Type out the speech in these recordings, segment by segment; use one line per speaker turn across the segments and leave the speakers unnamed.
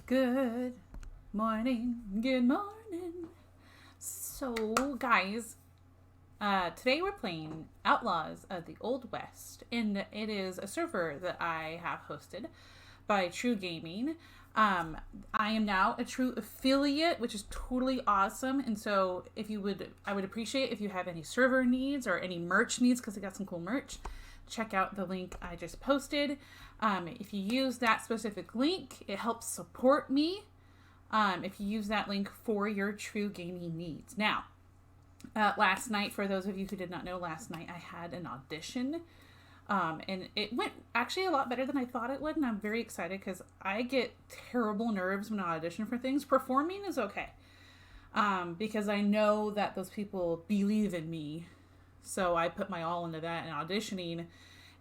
Good morning, good morning. So, guys, today we're playing Outlaws of the Old West, and it is a server that I have hosted by True Gaming. I am now a True affiliate, which is totally awesome. And so, I would appreciate if you have any server needs or any merch needs, because I got some cool merch. Check out the link I just posted. If you use that specific link, it helps support me. If you use that link for your True gaming needs. Now, last night, for those of you who did not know, last night I had an audition. And it went actually a lot better than I thought it would. And I'm very excited because I get terrible nerves when I audition for things. Performing is okay. Because I know that those people believe in me. So I put my all into that, and auditioning,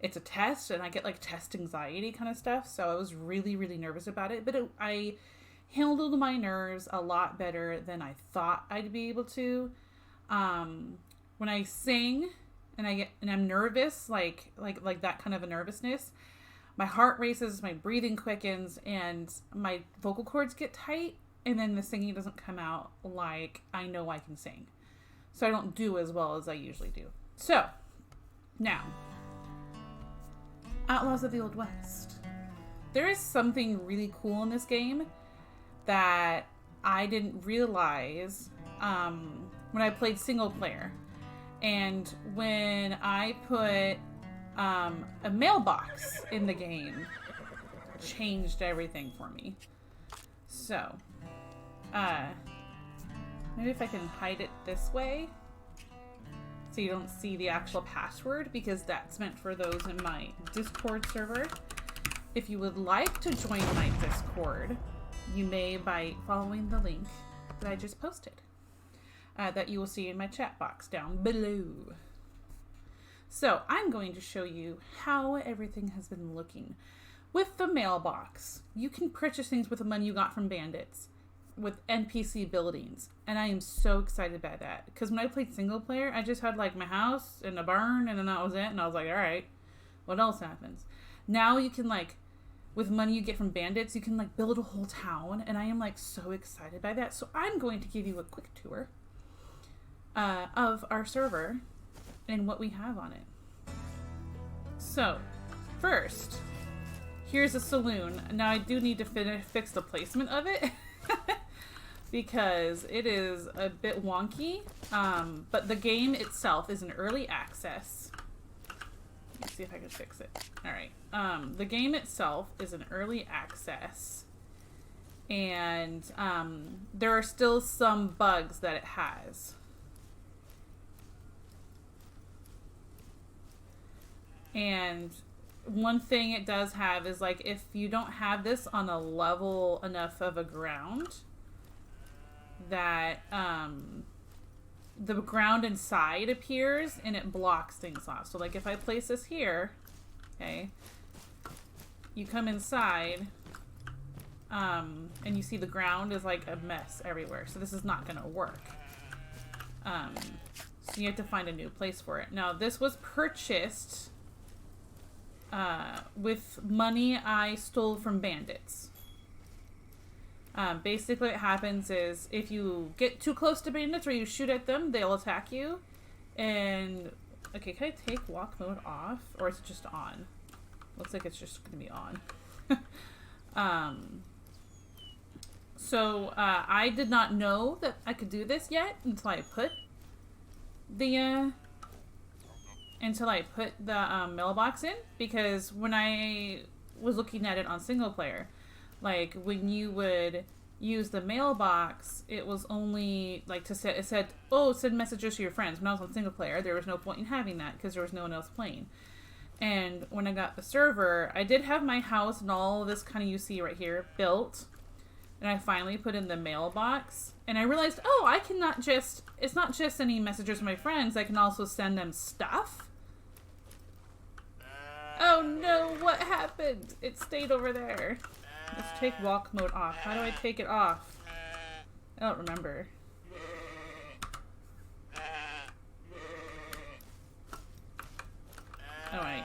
it's a test, and I get like test anxiety kind of stuff. So I was really, really nervous about it, but I handled my nerves a lot better than I thought I'd be able to. When I sing and I'm nervous, like that kind of a nervousness, my heart races, my breathing quickens, and my vocal cords get tight, and then the singing doesn't come out like I know I can sing. So I don't do as well as I usually do. So, now, Outlaws of the Old West. There is something really cool in this game that I didn't realize when I played single player. And when I put a mailbox in the game, changed everything for me. So, maybe if I can hide it this way so you don't see the actual password, because that's meant for those in my Discord server. If you would like to join my Discord, you may by following the link that I just posted that you will see in my chat box down below. So I'm going to show you how everything has been looking. With the mailbox, you can purchase things with the money you got from bandits with NPC buildings, and I am so excited by that, because when I played single player, I just had like my house and a barn, and then that was it, and I was like, all right, what else happens? Now you can, like, with money you get from bandits, you can like build a whole town, and I am like so excited by that. So I'm going to give you a quick tour of our server and what we have on it. So first, here's a saloon. Now I do need to fix the placement of it because it is a bit wonky, but the game itself is an early access. Let's see if I can fix it. All right. The game itself is an early access, and there are still some bugs that it has. And one thing it does have is, like, if you don't have this on a level enough of a ground, that the ground inside appears and it blocks things off. So like if I place this here, okay, you come inside and you see the ground is like a mess everywhere. So this is not going to work. So you have to find a new place for it. Now this was purchased with money I stole from bandits. Basically what happens is if you get too close to bandits or you shoot at them, they'll attack you. And, okay, can I take walk mode off? Or is it just on? Looks like it's just going to be on. So I did not know that I could do this yet until I put the mailbox in. Because when I was looking at it on single player, like when you would use the mailbox, it was only like it said, oh, send messages to your friends. When I was on single player, there was no point in having that because there was no one else playing. And when I got the server, I did have my house and all of this kind of you see right here built, and I finally put in the mailbox, and I realized, oh, I cannot just, it's not just sending messages to my friends, I can also send them stuff. Oh no, what happened? It stayed over there. Let's take walk mode off. How do I take it off? I don't remember. Oh, right.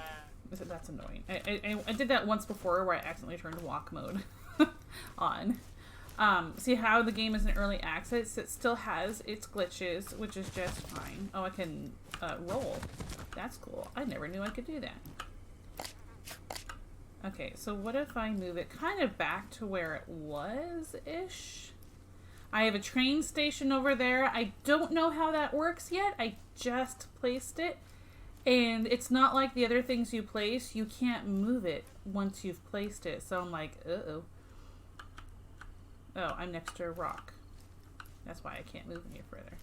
That's annoying. I did that once before where I accidentally turned walk mode on. See how the game is in early access? It still has its glitches, which is just fine. Oh, I can roll. That's cool. I never knew I could do that. Okay, so what if I move it kind of back to where it was-ish? I have a train station over there. I don't know how that works yet. I just placed it. And it's not like the other things you place. You can't move it once you've placed it. So I'm like, uh-oh. Oh, I'm next to a rock. That's why I can't move any further.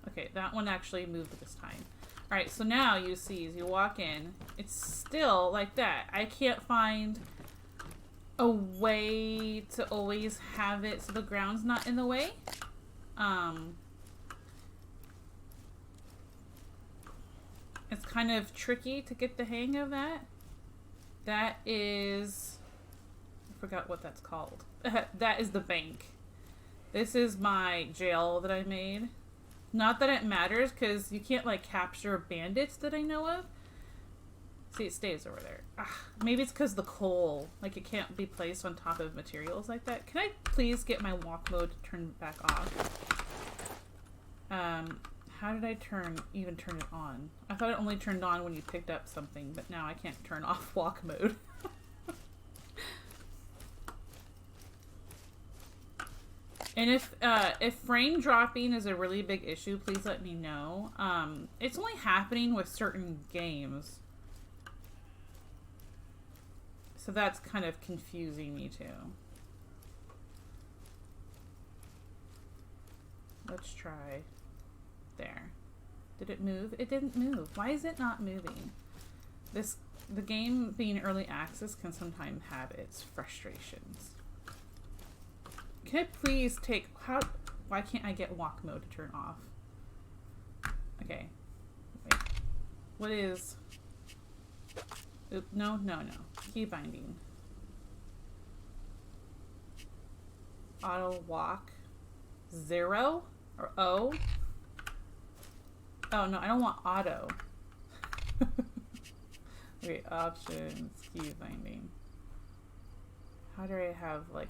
Okay, that one actually moved this time. Alright, so now you see as you walk in, it's still like that. I can't find a way to always have it so the ground's not in the way. It's kind of tricky to get the hang of that. That is... I forgot what that's called. That is the bank. This is my jail that I made. Not that it matters, because you can't, like, capture bandits that I know of. See, it stays over there. Maybe it's because the coal, like, it can't be placed on top of materials like that. Can I please get my walk mode turned back off? How did I even turn it on? I thought it only turned on when you picked up something, but now I can't turn off walk mode. And if frame dropping is a really big issue, please let me know. It's only happening with certain games. So that's kind of confusing me too. Let's try. There. Did it move? It didn't move. Why is it not moving? The game being early access can sometimes have its frustrations. Can I please take... Why can't I get walk mode to turn off? Okay. Wait. What is... Oop, no. Key binding. Auto walk. 0? Or O? Oh, no, I don't want auto. Wait, options. Key binding. How do I have, like...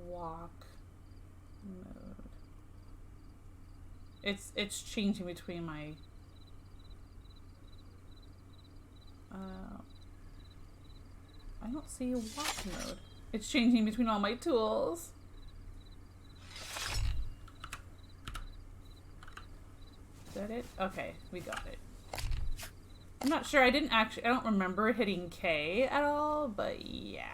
walk mode. It's changing between my I don't see a walk mode. It's changing between all my tools. Is that it? Okay, we got it. I'm not sure. I don't remember hitting K at all, but yeah.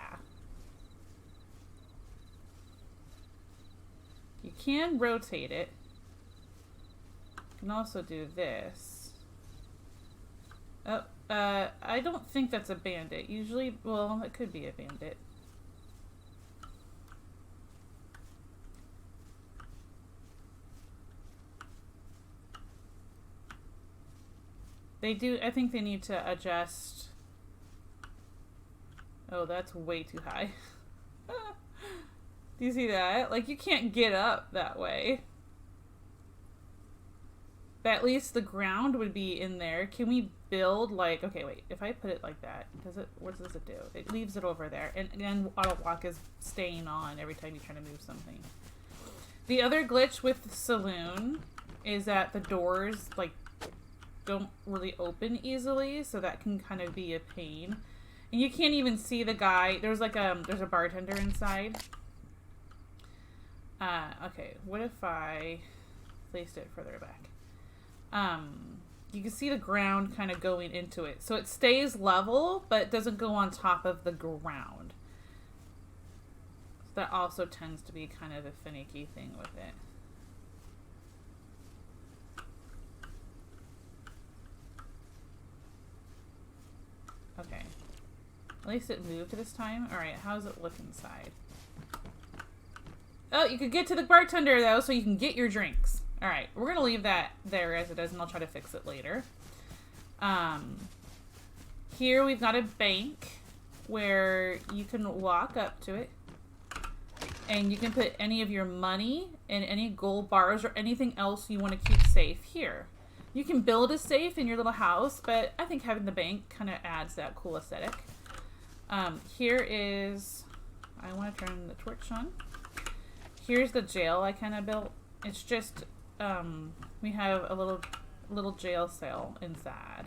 You can rotate it. You can also do this. Oh, I don't think that's a bandit. Usually, well, it could be a bandit. They do, I think they need to adjust. Oh, that's way too high. Do you see that? Like, you can't get up that way. But at least the ground would be in there. Can we build, like... Okay, wait. If I put it like that, what does it do? It leaves it over there. And then auto walk is staying on every time you try to move something. The other glitch with the saloon is that the doors, like, don't really open easily. So that can kind of be a pain. And you can't even see the guy. There's, like, there's a bartender inside. Okay, what if I placed it further back? You can see the ground kind of going into it. So it stays level, but it doesn't go on top of the ground. That also tends to be kind of a finicky thing with it. Okay. At least it moved this time. Alright, how does it look inside? Oh, you could get to the bartender, though, so you can get your drinks. Alright, we're going to leave that there as it is, and I'll try to fix it later. Here we've got a bank where you can walk up to it. And you can put any of your money and any gold bars or anything else you want to keep safe here. You can build a safe in your little house, but I think having the bank kind of adds that cool aesthetic. Here is, I want to turn the torch on. Here's the jail I kind of built. It's just, we have a little jail cell inside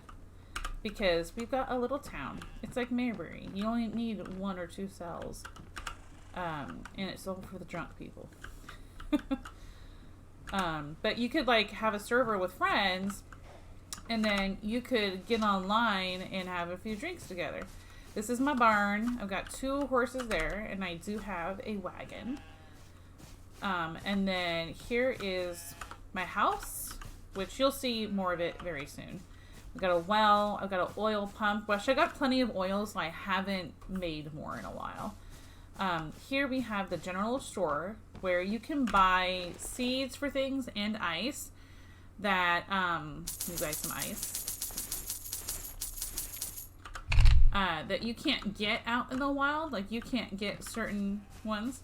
because we've got a little town. It's like Mayberry. You only need 1 or 2 cells, and it's all for the drunk people. But you could like have a server with friends, and then you could get online and have a few drinks together. This is my barn. I've got 2 horses there, and I do have a wagon. And then here is my house, which you'll see more of it very soon. I've got a well. I've got an oil pump, which I got plenty of oil, so I haven't made more in a while. Here we have the general store where you can buy seeds for things and ice that, let me buy some ice, that you can't get out in the wild. Like you can't get certain ones.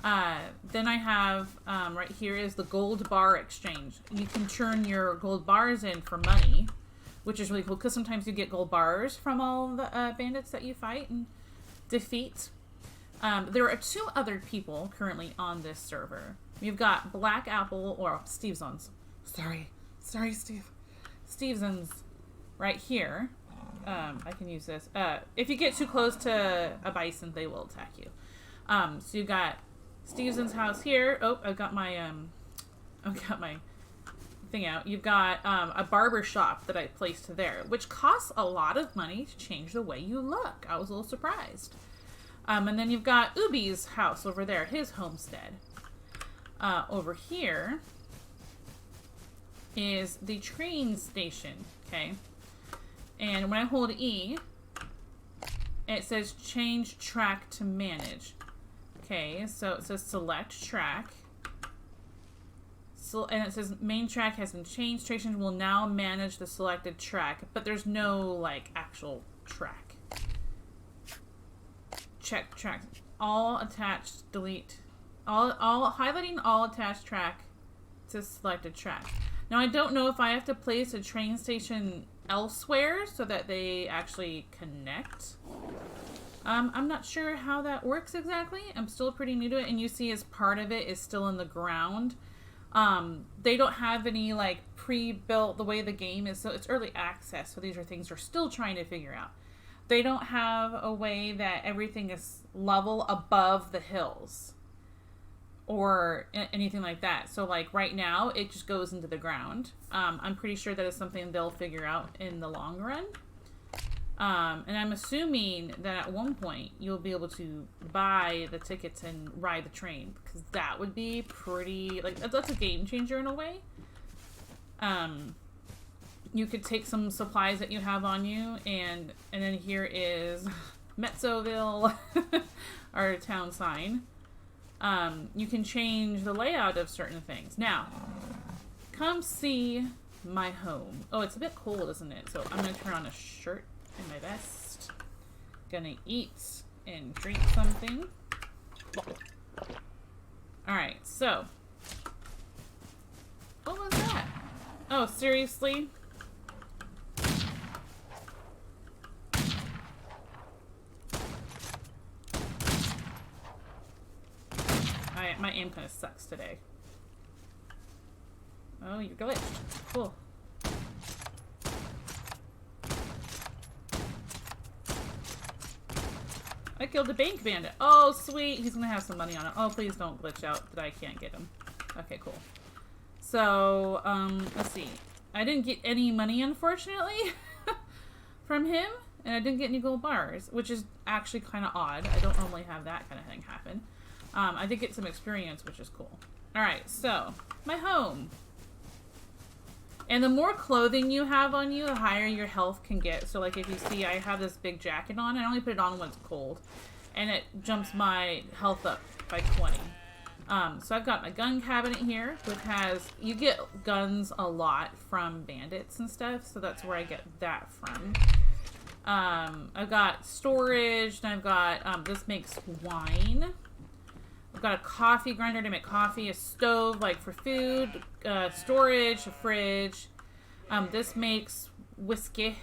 Then I have, right here is the gold bar exchange. You can turn your gold bars in for money, which is really cool because sometimes you get gold bars from all the bandits that you fight and defeat. There are 2 other people currently on this server. We've got Black Apple, or Stevenson's. Sorry, Steve. Stevenson's right here. I can use this. If you get too close to a bison, they will attack you. So you got Stevenson's house here. Oh, I've got my thing out. You've got a barber shop that I placed there, which costs a lot of money to change the way you look. I was a little surprised. And then you've got Ubi's house over there, his homestead. Over here is the train station, okay? And when I hold E, it says change track to manage. Okay, so it says select track. So, and it says main track has been changed. Station will now manage the selected track, but there's no like actual track. Check track. All attached, delete. All highlighting all attached track to selected track. Now I don't know if I have to place a train station elsewhere so that they actually connect. I'm not sure how that works exactly. I'm still pretty new to it, and you see as part of it is still in the ground. They don't have any like pre-built the way the game is, so it's early access, so these are things we're still trying to figure out. They don't have a way that everything is level above the hills or anything like that. So like right now it just goes into the ground. I'm pretty sure that is something they'll figure out in the long run. And I'm assuming that at one point you'll be able to buy the tickets and ride the train, because that would be pretty, like, that's a game changer in a way. You could take some supplies that you have on you, and then here is Metzoville, our town sign. You can change the layout of certain things. Now, come see my home. Oh, it's a bit cold, isn't it? So I'm going to turn on a shirt and my vest. Gonna eat and drink something. Alright, so. What was that? Oh, seriously? My aim kind of sucks today. Oh, you're glitched. Cool. I killed the bank bandit. Oh, sweet. He's going to have some money on it. Oh, please don't glitch out that I can't get him. Okay, cool. So, let's see. I didn't get any money, unfortunately, from him. And I didn't get any gold bars, which is actually kind of odd. I don't normally have that kind of thing happen. I did get some experience, which is cool. Alright, so, my home. And the more clothing you have on you, the higher your health can get. So, like, if you see, I have this big jacket on. I only put it on when it's cold. And it jumps my health up by 20. So I've got my gun cabinet here, which has... You get guns a lot from bandits and stuff. So that's where I get that from. I've got storage. And I've got... this makes wine. I've got a coffee grinder to make coffee, a stove like for food, storage, a fridge. This makes whiskey.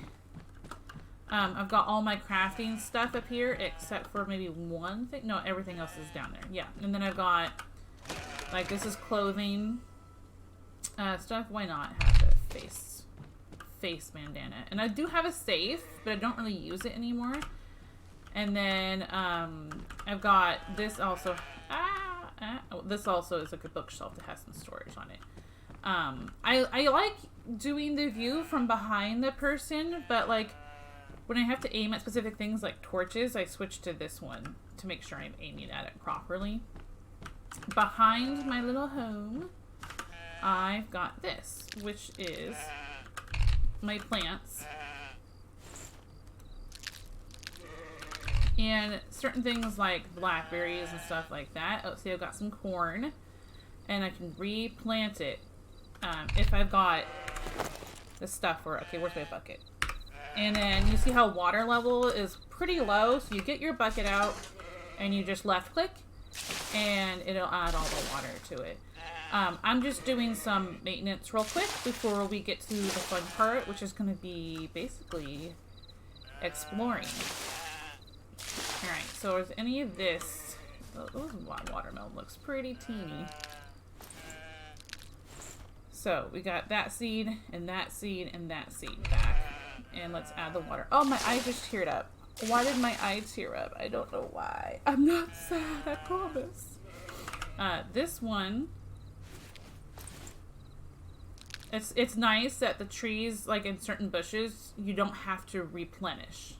I've got all my crafting stuff up here except for maybe one thing. No, everything else is down there. Yeah. And then I've got, like, this is clothing stuff. Why not have the face bandana? And I do have a safe, but I don't really use it anymore. And then I've got this also. This also is like a bookshelf that has some storage on it. I like doing the view from behind the person, but like when I have to aim at specific things like torches, I switch to this one to make sure I'm aiming at it properly. Behind my little home, I've got this, which is my plants. And certain things like blackberries and stuff like that. Oh, see, I've got some corn. And I can replant it. If I've got the stuff for... Okay, where's my bucket? And then you see how water level is pretty low. So you get your bucket out and you just left click. And it'll add all the water to it. I'm just doing some maintenance real quick before we get to the fun part, which is going to be basically exploring. Alright, so is any of this... Oh, watermelon looks pretty teeny. So, we got that seed, and that seed, and that seed back. And let's add the water. Oh, my eye just teared up. Why did my eye tear up? I don't know why. I'm not sad, I promise. This one... It's nice that the trees, like in certain bushes, you don't have to replenish.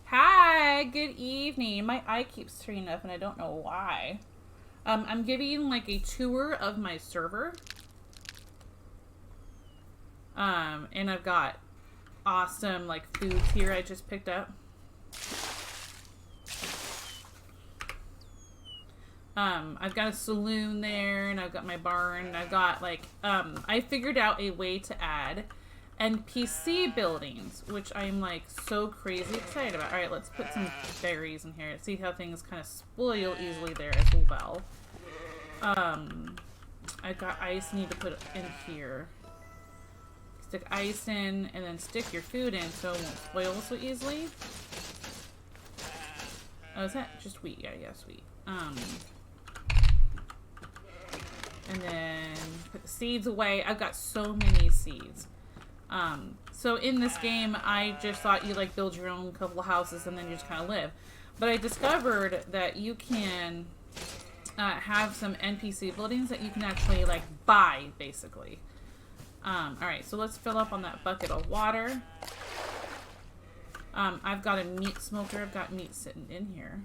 Hi, good evening. My eye keeps tearing up and I don't know why. I'm giving like a tour of my server. And I've got awesome like foods here I just picked up. I've got a saloon there and I've got my barn. I've got like, I figured out a way to add NPC buildings, which I'm like so crazy excited about. Alright, let's put some berries in here. See how things kind of spoil easily there as well. I've got ice I need to put in here. Stick ice in and then stick your food in so it won't spoil so easily. Oh, is that just wheat? Yeah, sweet. And then put the seeds away. I've got so many seeds. So in this game, I just thought you like build your own couple of houses and then you just kind of live. But I discovered that you can have some NPC buildings that you can actually like buy, basically. Alright, so let's fill up on that bucket of water. I've got a meat smoker. I've got meat sitting in here.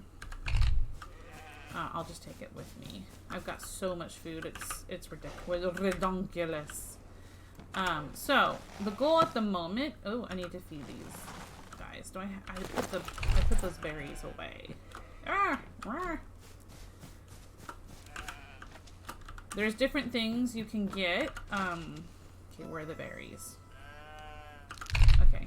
I'll just take it with me. I've got so much food. It's ridiculous. So the goal at the moment. Oh, I need to feed these guys. Do I put those berries away. There's different things you can get. Okay, where are the berries? Okay.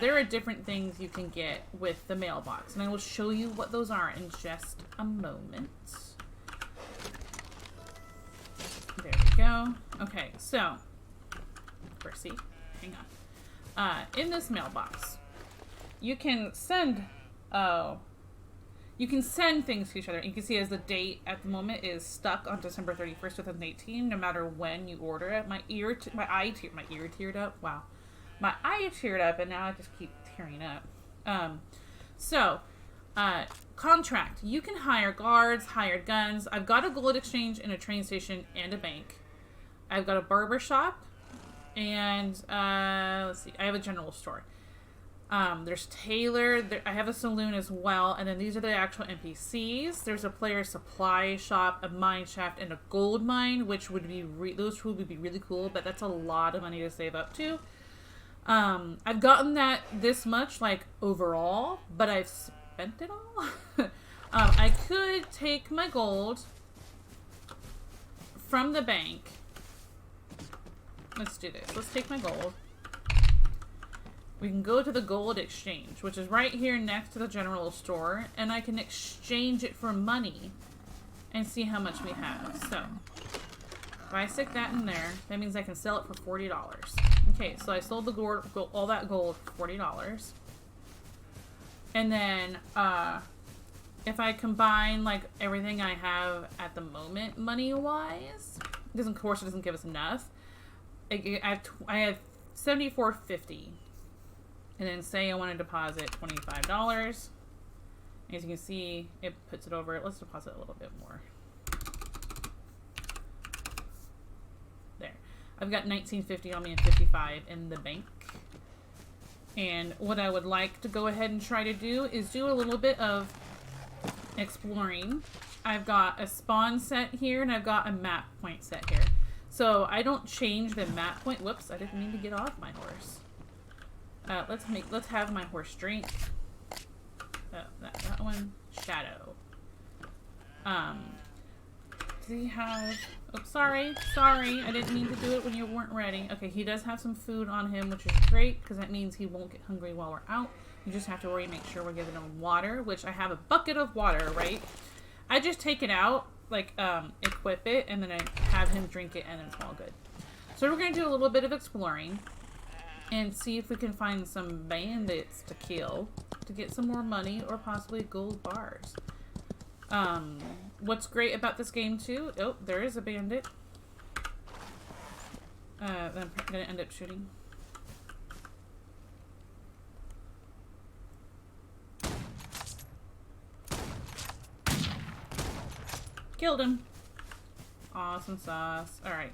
There are different things you can get with the mailbox, and I will show you what those are in just a moment. There we go. Okay, so Percy, hang on. In this mailbox, you can send things to each other. You can see as the date at the moment is stuck on December 31st, 2018, no matter when you order it. My ear teared up. Wow. My eye teared up, and now I just keep tearing up. Contract. You can hire guards, hired guns. I've got a gold exchange and a train station and a bank. I've got a barber shop, and let's see. I have a general store. There's Taylor. I have a saloon as well, and then these are the actual NPCs. There's a player supply shop, a mine shaft, and a gold mine, which would be those two would be really cool. But that's a lot of money to save up to. I've gotten that this much, like, overall, but I've spent it all. I could take my gold from the bank. Let's do this. Let's take my gold. We can go to the gold exchange, which is right here next to the general store, and I can exchange it for money and see how much we have. So, if I stick that in there, that means I can sell it for $40. Okay, so I sold the gold, all that gold for $40. And then, if I combine, like, everything I have at the moment, money-wise, of course, it doesn't give us enough. I have $74.50. And then say I want to deposit $25. As you can see, it puts it over. Let's deposit a little bit more. There. I've got $19.50 on me and $55 in the bank. And what I would like to go ahead and try to do is do a little bit of exploring. I've got a spawn set here and I've got a map point set here. So I don't change the map point. Whoops, I didn't mean to get off my horse. Let's have my horse drink. Oh, that one. Shadow. Does he have... Oh, sorry. I didn't mean to do it when you weren't ready. Okay, he does have some food on him, which is great, because that means he won't get hungry while we're out. You just have to worry, make sure we're giving him water, which I have a bucket of water, right? I just take it out, like, equip it, and then I have him drink it, and then it's all good. So we're going to do a little bit of exploring and see if we can find some bandits to kill to get some more money or possibly gold bars. What's great about this game too, oh, there is a bandit. That I'm gonna end up shooting. Killed him. Awesome sauce. Alright.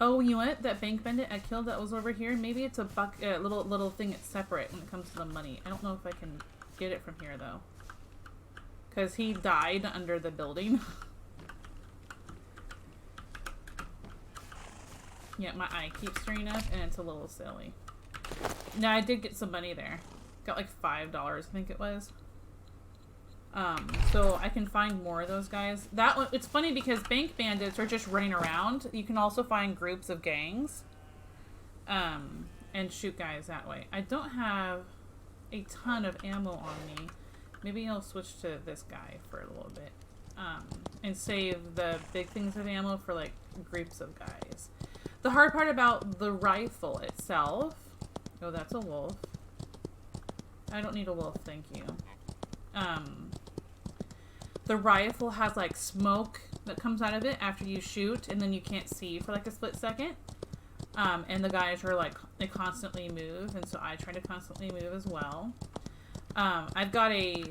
Oh, you know what? That bank bandit I killed that was over here, maybe it's a little thing that's separate when it comes to the money. I don't know if I can get it from here, though. Because he died under the building. Yeah, my eye keeps stirring up, and it's a little silly. Now, I did get some money there. Got like $5, I think it was. So I can find more of those guys. That one, it's funny because bank bandits are just running around. You can also find groups of gangs, and shoot guys that way. I don't have a ton of ammo on me. Maybe I'll switch to this guy for a little bit, and save the big things of ammo for like groups of guys. The hard part about the rifle itself, oh, that's a wolf. I don't need a wolf, thank you. The rifle has like smoke that comes out of it after you shoot, and then you can't see for like a split second. And the guys are like, they constantly move, and so I try to constantly move as well. I've got a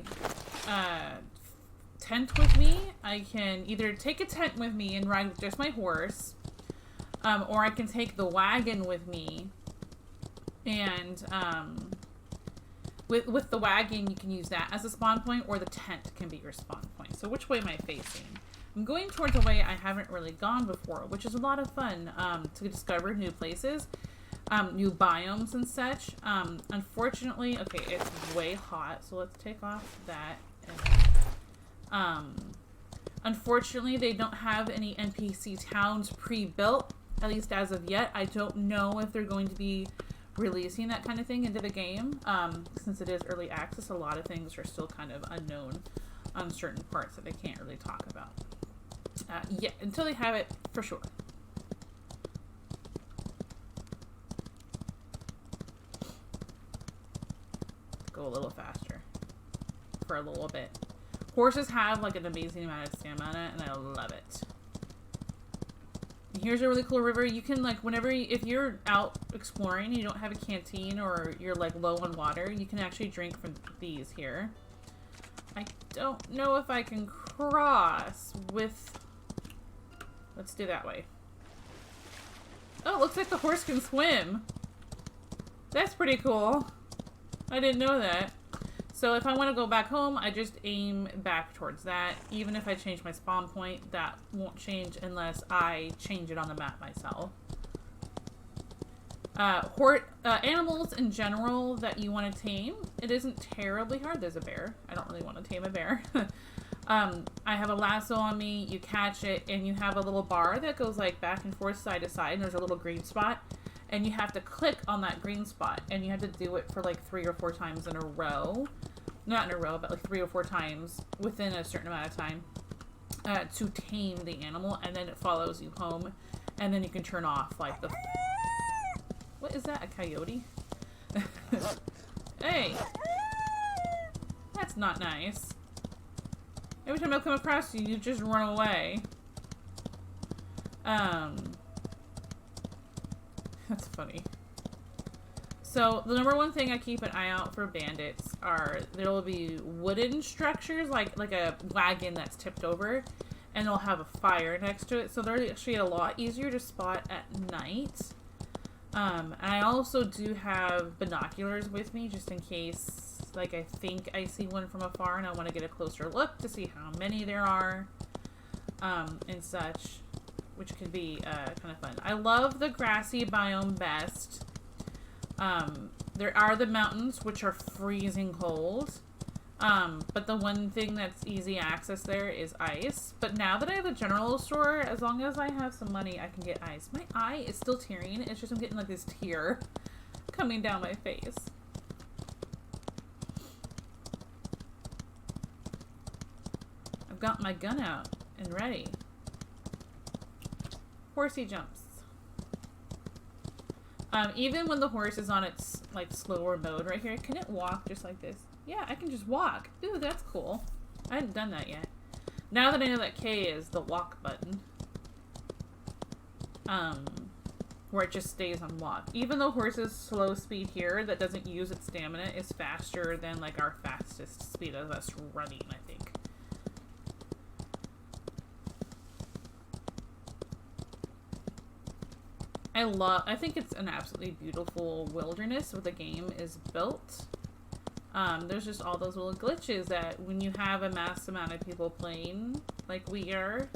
tent with me. I can either take a tent with me and ride with just my horse, or I can take the wagon with me, and with the wagon you can use that as a spawn point, or the tent can be your spawn point. So which way am I facing? I'm going towards a way I haven't really gone before, which is a lot of fun, to discover new places, new biomes and such. Unfortunately, okay, it's way hot, so let's take off that. Unfortunately, they don't have any NPC towns pre-built, at least as of yet. I don't know if they're going to be releasing that kind of thing into the game. Since it is early access, a lot of things are still kind of unknown on certain parts that they can't really talk about. Yeah, until they have it for sure. Go a little faster for a little bit. Horses have like an amazing amount of stamina, and I love it. Here's a really cool river. You can like, whenever if you're out exploring and you don't have a canteen or you're like low on water, you can actually drink from these here. I don't know if I can cross with... Let's do that way. Oh, it looks like the horse can swim. That's pretty cool. I didn't know that. So if I want to go back home, I just aim back towards that. Even if I change my spawn point, that won't change unless I change it on the map myself. Animals in general that you want to tame, it isn't terribly hard. There's a bear. I don't really want to tame a bear. I have a lasso on me, you catch it, and you have a little bar that goes like back and forth, side to side, and there's a little green spot. And you have to click on that green spot, and you have to do it for like 3 or 4 times in a row. Not in a row, but like 3 or 4 times within a certain amount of time. to tame the animal, and then it follows you home, and then you can turn off like the... What is that? A coyote? Hey! That's not nice. Every time I come across you, you just run away. That's funny. So, the number one thing I keep an eye out for bandits are there will be wooden structures, like a wagon that's tipped over, and they'll have a fire next to it. So, they're actually a lot easier to spot at night. And I also do have binoculars with me just in case, like, I think I see one from afar and I want to get a closer look to see how many there are, and such, which could be kind of fun. I love the grassy biome best. There are the mountains, which are freezing cold. But the one thing that's easy access there is ice. But now that I have a general store, as long as I have some money, I can get ice. My eye is still tearing. It's just I'm getting like this tear coming down my face. I've got my gun out and ready. Horsey jumps. Even when the horse is on its like slower mode right here, can it walk just like this? Yeah, I can just walk. Ooh, that's cool. I hadn't done that yet. Now that I know that K is the walk button, where it just stays on walk. Even though horse's slow speed here that doesn't use its stamina is faster than like our fastest speed of us running, I think. I think it's an absolutely beautiful wilderness where the game is built. There's just all those little glitches that when you have a mass amount of people playing, like we are,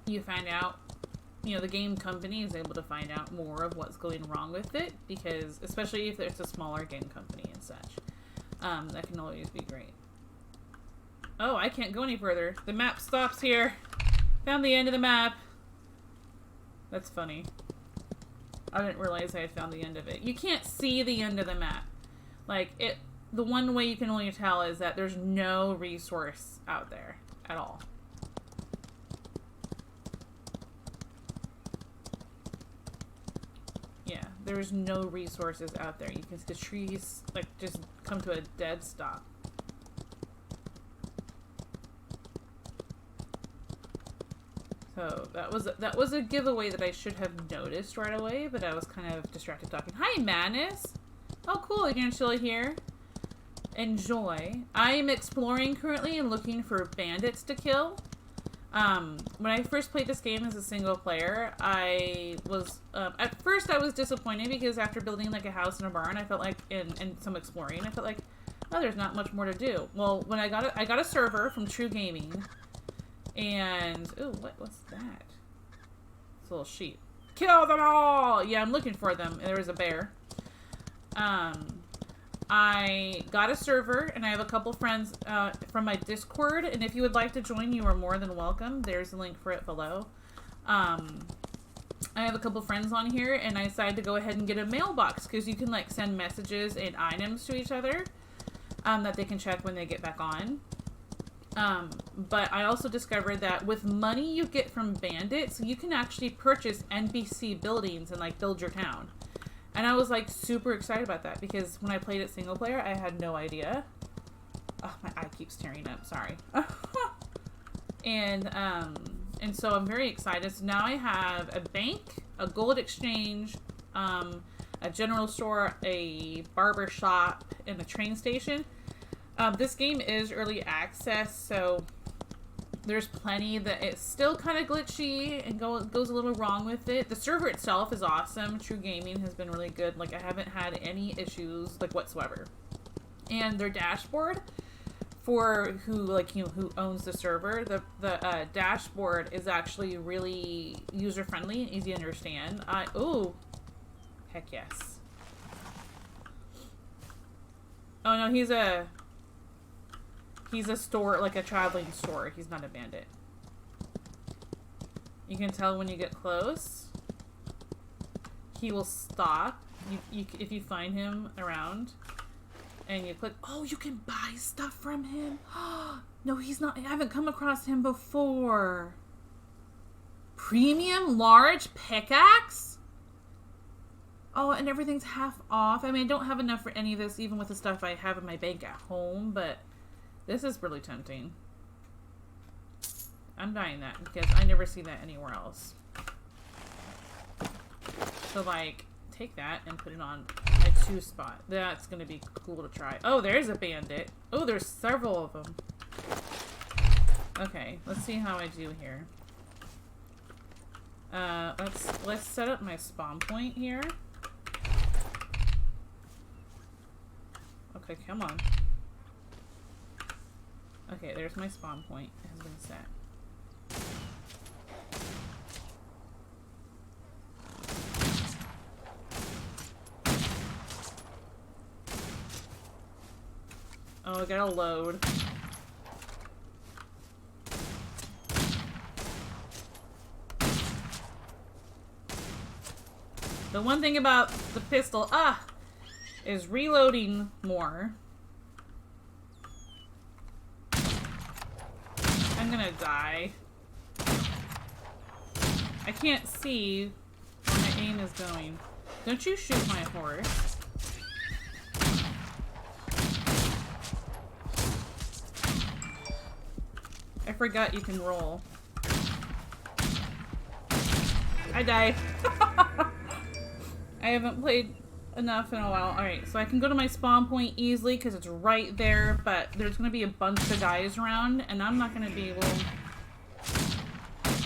you find out, you know, the game company is able to find out more of what's going wrong with it, because, especially if it's a smaller game company and such, that can always be great. Oh, I can't go any further. The map stops here. Found the end of the map. That's funny. I didn't realize I had found the end of it. You can't see the end of the map. Like, the one way you can only tell is that there's no resource out there at all. Yeah, there's no resources out there. You can see the trees, like, just come to a dead stop. So that was a giveaway that I should have noticed right away, but I was kind of distracted talking. Hi, Manus! Oh, cool, you're gonna chill here. Enjoy. I am exploring currently and looking for bandits to kill. When I first played this game as a single player, I was, at first I was disappointed because after building like a house and a barn, I felt like, and some exploring, I felt like, oh, there's not much more to do. Well, when I got a server from True Gaming. And, ooh, what's that? It's a little sheep. Kill them all! Yeah, I'm looking for them. There was a bear. I got a server, and I have a couple friends from my Discord, and if you would like to join, you are more than welcome. There's a link for it below. I have a couple friends on here, and I decided to go ahead and get a mailbox, because you can, like, send messages and items to each other that they can check when they get back on. But I also discovered that with money you get from bandits, you can actually purchase NPC buildings and, like, build your town. And I was, like, super excited about that, because when I played it single player, I had no idea. Oh, my eye keeps tearing up, sorry. And so I'm very excited. So now I have a bank, a gold exchange, a general store, a barber shop, and a train station. This game is early access, so there's plenty that it's still kind of glitchy and goes a little wrong with it. The server itself is awesome. True Gaming has been really good. Like, I haven't had any issues, like, whatsoever. And their dashboard, for who owns the server, the dashboard is actually really user-friendly and easy to understand. Ooh. Heck yes. Oh, no, he's a store, like a traveling store. He's not a bandit. You can tell when you get close. He will stop if you find him around. And you click, oh, you can buy stuff from him. No, he's not. I haven't come across him before. Premium large pickaxe? Oh, and everything's half off. I mean, I don't have enough for any of this, even with the stuff I have in my bank at home, but this is really tempting. I'm buying that because I never see that anywhere else. So, like, take that and put it on my 2 spot. That's going to be cool to try. Oh, there's a bandit. Oh, there's several of them. Okay, let's see how I do here. Let's set up my spawn point here. Okay, come on. Okay, there's my spawn point. It has been set. Oh, I gotta load. The one thing about the pistol, is reloading more. I'm gonna die. I can't see where my aim is going. Don't you shoot my horse. I forgot you can roll. I died. I haven't played enough in a while. Alright, so I can go to my spawn point easily because it's right there, but there's going to be a bunch of guys around, and I'm not going to be able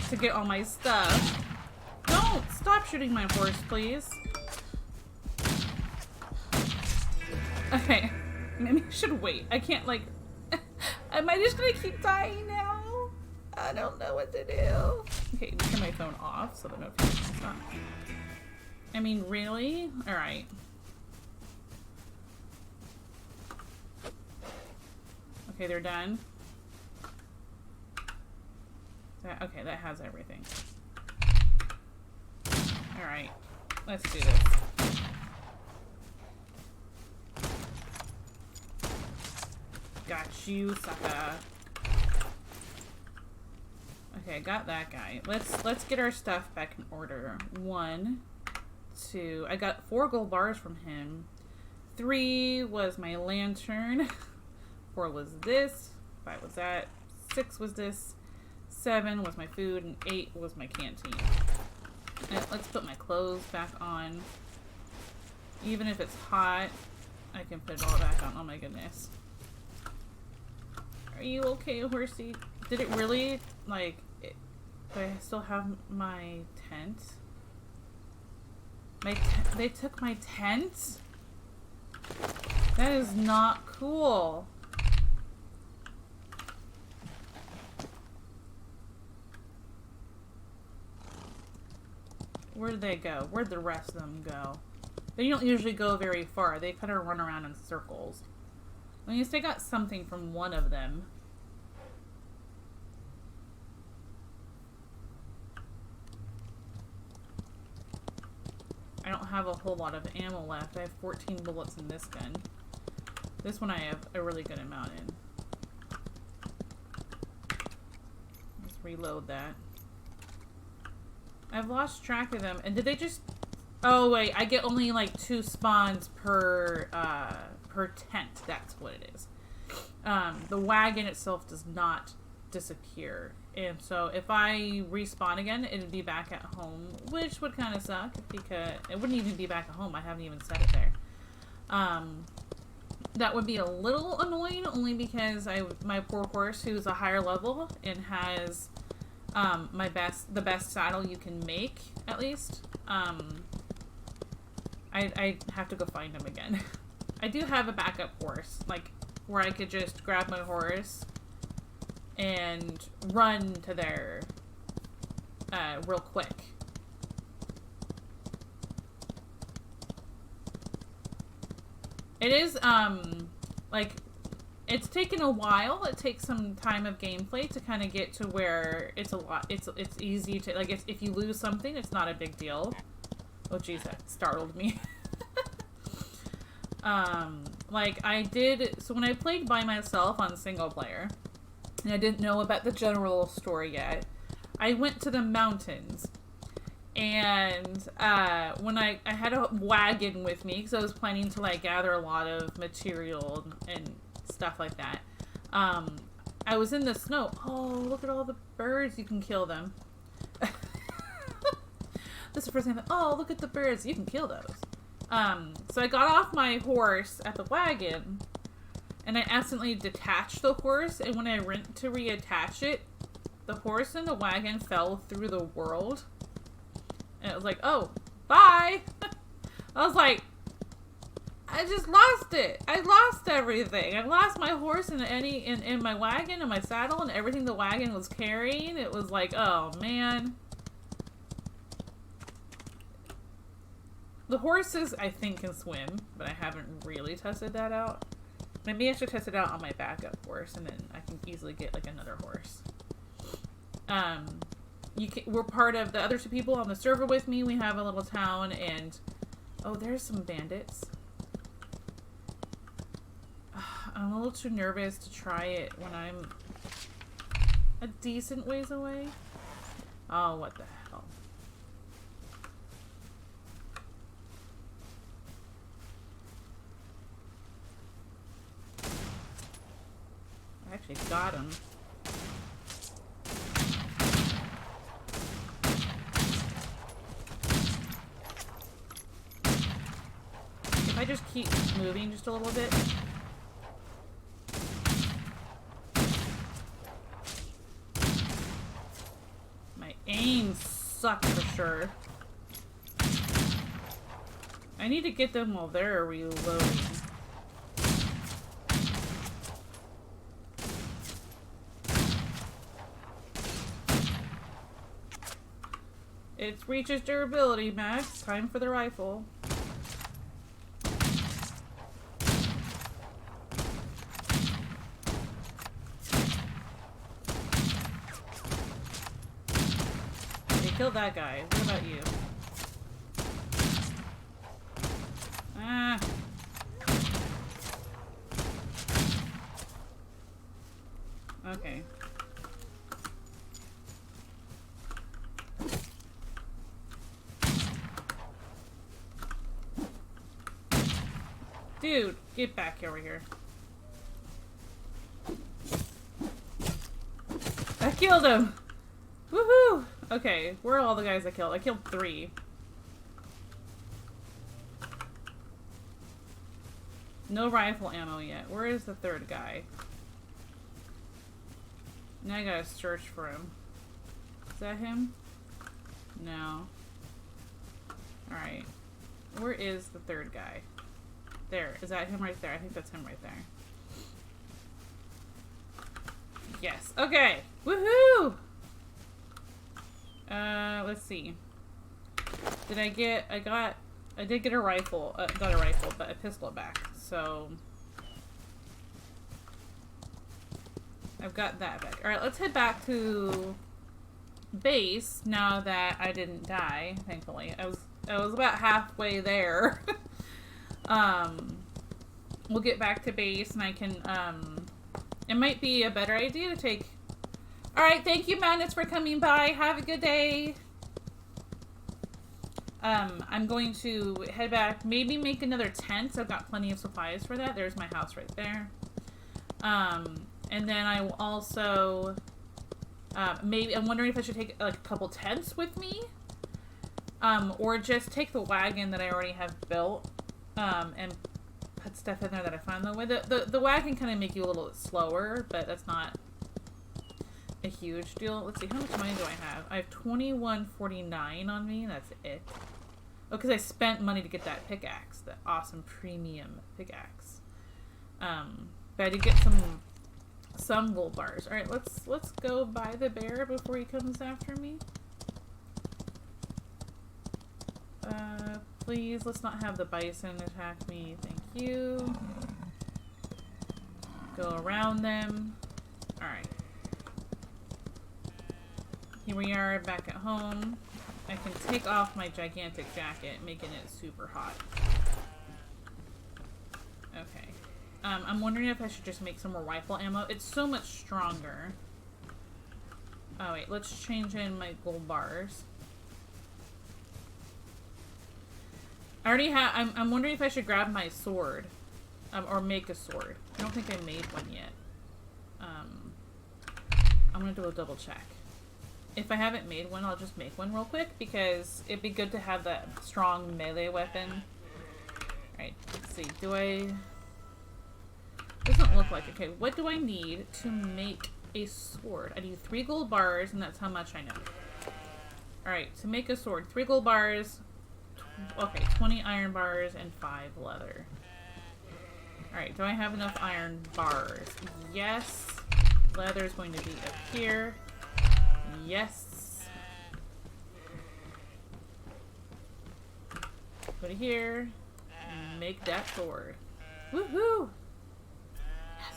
to get all my stuff. Don't! Stop shooting my horse, please. Okay, maybe I should wait. I can't, like... Am I just going to keep dying now? I don't know what to do. Okay, turn my phone off so the notification's not... I mean, really? Alright. Okay, they're done. Okay, that has everything. Alright. Let's do this. Got you, sucker. Okay, got that guy. Let's get our stuff back in order. 1, 2. I got 4 gold bars from him. 3 was my lantern. 4 was this. 5 was that. 6 was this. 7 was my food, and 8 was my canteen. And let's put my clothes back on. Even if it's hot, I can put it all back on. Oh my goodness. Are you okay, horsey? Did it really, like, do I still have my tent? They took my tent? That is not cool. Where did they go? Where'd the rest of them go? They don't usually go very far. They kind of run around in circles. At least I got something from one of them. I don't have a whole lot of ammo left. I have 14 bullets in this gun. This one I have a really good amount in. Let's reload that. I've lost track of them. And did they just... Oh, wait. I get only, like, 2 spawns per tent. That's what it is. The wagon itself does not disappear. And so if I respawn again, it'd be back at home, which would kind of suck because it wouldn't even be back at home. I haven't even set it there. That would be a little annoying only because my poor horse, who's a higher level and has the best saddle you can make, at least. I have to go find him again. I do have a backup horse, like where I could just grab my horse and run to there real quick. It is, like, it's taken a while. It takes some time of gameplay to kind of get to where it's easy to, like, if you lose something, it's not a big deal. Oh, jeez, that startled me. like, so when I played by myself on single player, and I didn't know about the general story yet, I went to the mountains. And when I had a wagon with me, because I was planning to, like, gather a lot of material and stuff like that. I was in the snow. Oh, look at all the birds. You can kill them. This is the first thing. Oh, look at the birds. You can kill those. So I got off my horse at the wagon, and I accidentally detached the horse, and when I went to reattach it, the horse and the wagon fell through the world. And it was like, oh, bye! I was like, I just lost it. I lost everything. I lost my horse and in my wagon and my saddle and everything the wagon was carrying. It was like, oh, man. The horses, I think, can swim, but I haven't really tested that out. Maybe I should test it out on my backup horse, and then I can easily get, like, another horse. We're part of the other 2 people on the server with me. We have a little town, and... Oh, there's some bandits. I'm a little too nervous to try it when I'm a decent ways away. Oh, what the hell. I actually got him. If I just keep moving just a little bit. My aim sucks for sure. I need to get them while they're reloading. It reaches durability max. Time for the rifle. Killed that guy. What about you? Ah. Okay. Dude, get back over here. I killed him! Woohoo! Okay, where are all the guys I killed? I killed 3. No rifle ammo yet. Where is the 3rd guy? Now I gotta search for him. Is that him? No. Alright. Where is the 3rd guy? There. Is that him right there? I think that's him right there. Yes. Okay. Woohoo! Let's see. I did get a rifle, not a rifle, but a pistol back, so I've got that back. Alright, let's head back to base now that I didn't die, thankfully. I was about halfway there. We'll get back to base and I can, it might be a better idea to take... Alright, thank you, Magnets, for coming by. Have a good day. I'm going to head back, maybe make another tent. I've got plenty of supplies for that. There's my house right there. And then I will also, maybe, I'm wondering if I should take like a couple tents with me. Or just take the wagon that I already have built, and put stuff in there that I find the way. The wagon kind of make you a little bit slower, but that's not a huge deal. Let's see, how much money do I have? I have $21.49 on me. That's it. Oh, because I spent money to get that pickaxe, the awesome premium pickaxe. But I did get some gold bars. All right, let's go buy the bear before he comes after me. Please, let's not have the bison attack me. Thank you. Go around them. All right. Here we are back at home. I can take off my gigantic jacket, making it super hot. Okay. I'm wondering if I should just make some more rifle ammo. It's so much stronger. Oh wait, let's change in my gold bars. I already have. I'm wondering if I should grab my sword, or make a sword. I don't think I made one yet. I'm gonna do a double check. If I haven't made one, I'll just make one real quick because it'd be good to have that strong melee weapon. All right, let's see. Do I? Doesn't look like it. Okay, what do I need to make a sword? I need 3 gold bars, and that's how much I know. All right, to make a sword, 3 gold bars. Okay, 20 iron bars and 5 leather. Alright, do I have enough iron bars? Yes. Leather is going to be up here. Yes. Go to here. Make that sword. Woohoo! Yes.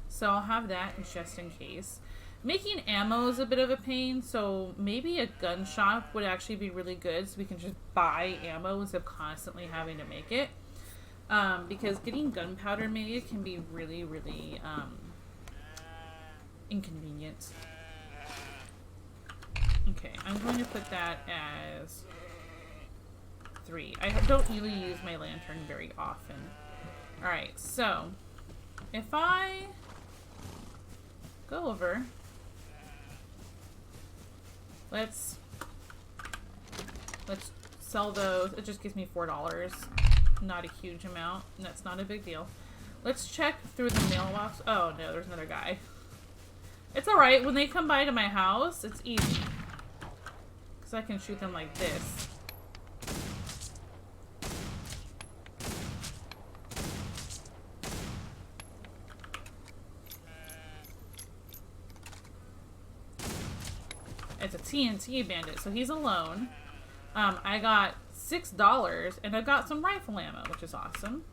So I'll have that just in case. Making ammo is a bit of a pain, so maybe a gun shop would actually be really good so we can just buy ammo instead of constantly having to make it. Because getting gunpowder made can be really, really inconvenient. Okay, I'm going to put that as 3. I don't really use my lantern very often. Alright, so if I go over... Let's sell those. It just gives me $4. Not a huge amount. And that's not a big deal. Let's check through the mailbox. Oh no, there's another guy. It's alright. When they come by to my house, it's easy. Because I can shoot them like this. It's a TNT bandit, so he's alone. I got $6, and I got some rifle ammo, which is awesome.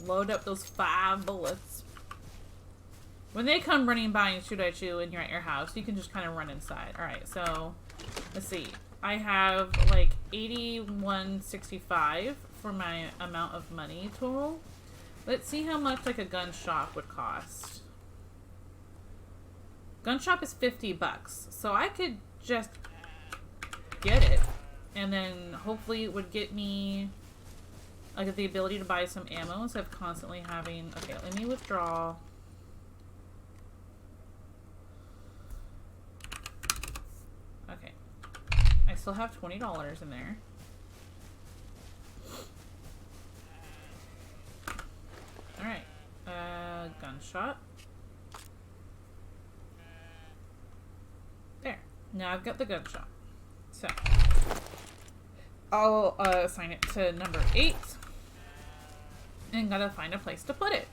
Load up those 5 bullets. When they come running by and shoot at you and you're at your house, you can just kind of run inside. Alright, so let's see. I have like $81.65 for my amount of money total. Let's see how much like a gun shop would cost. Gun shop is $50, so I could just get it, and then hopefully it would get me like the ability to buy some ammo instead of constantly having. Okay, let me withdraw. Okay, I still have $20 in there. All right, gun shop. There. Now I've got the gun shop. So I'll assign it to number 8. And gotta find a place to put it.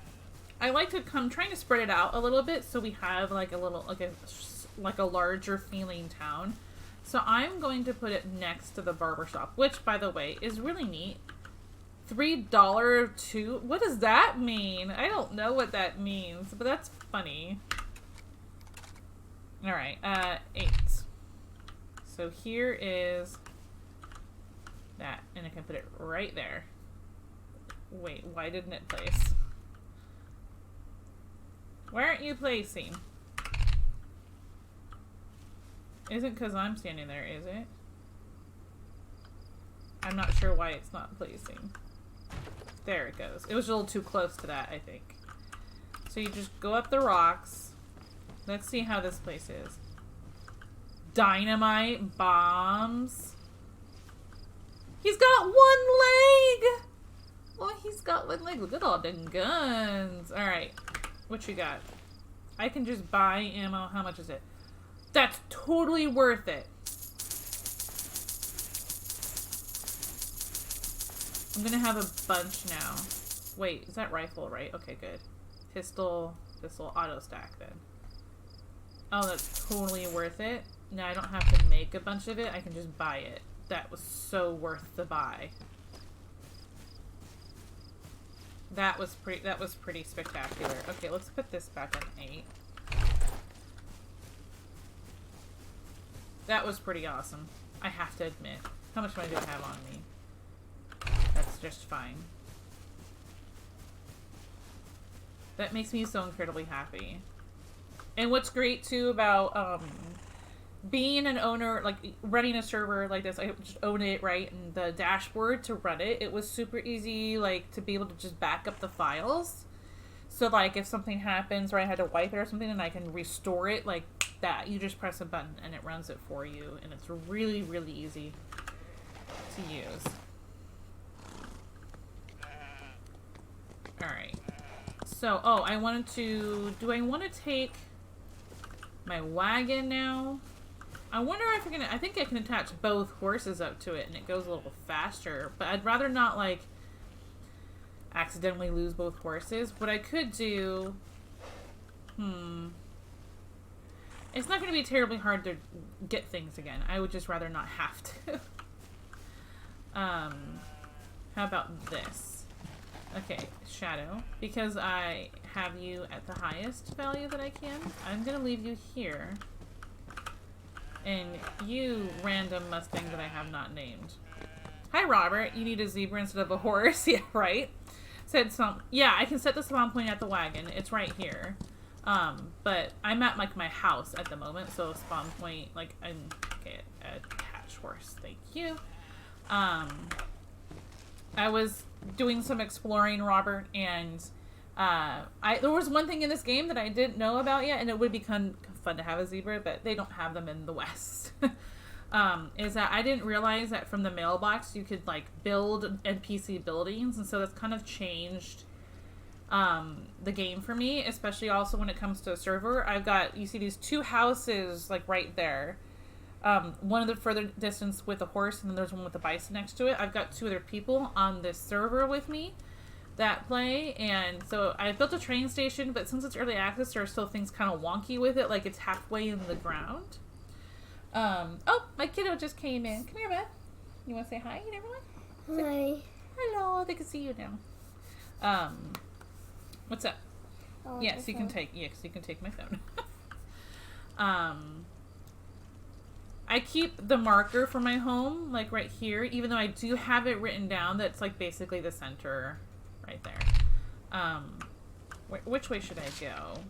I like to come trying to spread it out a little bit so we have like a little like a larger feeling town. So I'm going to put it next to the barber shop, which by the way is really neat. $3 too. What does that mean? I don't know what that means, but that's funny. All right, 8. So here is that, and I can put it right there. Wait, why didn't it place? Why aren't you placing? Isn't because I'm standing there, is it? I'm not sure why it's not placing. There it goes. It was a little too close to that, I think. So you just go up the rocks. Let's see how this place is. Dynamite, bombs. He's got 1 leg! Oh, he's got 1 leg. Look at all them guns. Alright. What you got? I can just buy ammo. How much is it? That's totally worth it. I'm gonna have a bunch now. Wait, is that rifle, right? Okay, good. Pistol, auto stack then. Oh, that's totally worth it. Now I don't have to make a bunch of it. I can just buy it. That was so worth the buy. That was pretty spectacular. Okay, let's put this back on 8. That was pretty awesome. I have to admit. How much money do I have on me? just fine. That makes me so incredibly happy. And what's great too about being an owner, like running a server like this, I just own it, right? And the dashboard to run it, it was super easy, like to be able to just back up the files. So like if something happens or I had to wipe it or something and I can restore it like that, you just press a button and it runs it for you. And it's really, really easy to use. Alright. So, oh, I wanted to... Do I want to take my wagon now? I wonder if I can... I think I can attach both horses up to it and it goes a little faster. But I'd rather not, like, accidentally lose both horses. What I could do... It's not going to be terribly hard to get things again. I would just rather not have to. How about this? Okay, shadow. Because I have you at the highest value that I can, I'm going to leave you here. And you random Mustang that I have not named. Hi, Robert. You need a zebra instead of a horse. Yeah, right? Said some... Yeah, I can set the spawn point at the wagon. It's right here. But I'm at, like, my house at the moment, so spawn point, like, I'm... Okay, attach horse. Thank you. I was doing some exploring, Robert, and there was one thing in this game that I didn't know about yet, and it would become fun to have a zebra, but they don't have them in the West. Is that I didn't realize that from the mailbox you could like build NPC buildings, and so that's kind of changed the game for me, especially also when it comes to a server. I've got, you see these two houses like right there. One of the further distance with a horse, and then there's one with a bison next to it. I've got two other people on this server with me that play, and so I built a train station, but since it's early access, there are still things kind of wonky with it, like it's halfway in the ground. Oh, my kiddo just came in. Come here, Beth. You want to say hi to everyone?
Hi.
Hello, they can see you now. What's up?
Oh,
Yes, you can take, yes, you can take my phone. I keep the marker for my home, like right here, even though I do have it written down that's like basically the center right there. Which way should I go?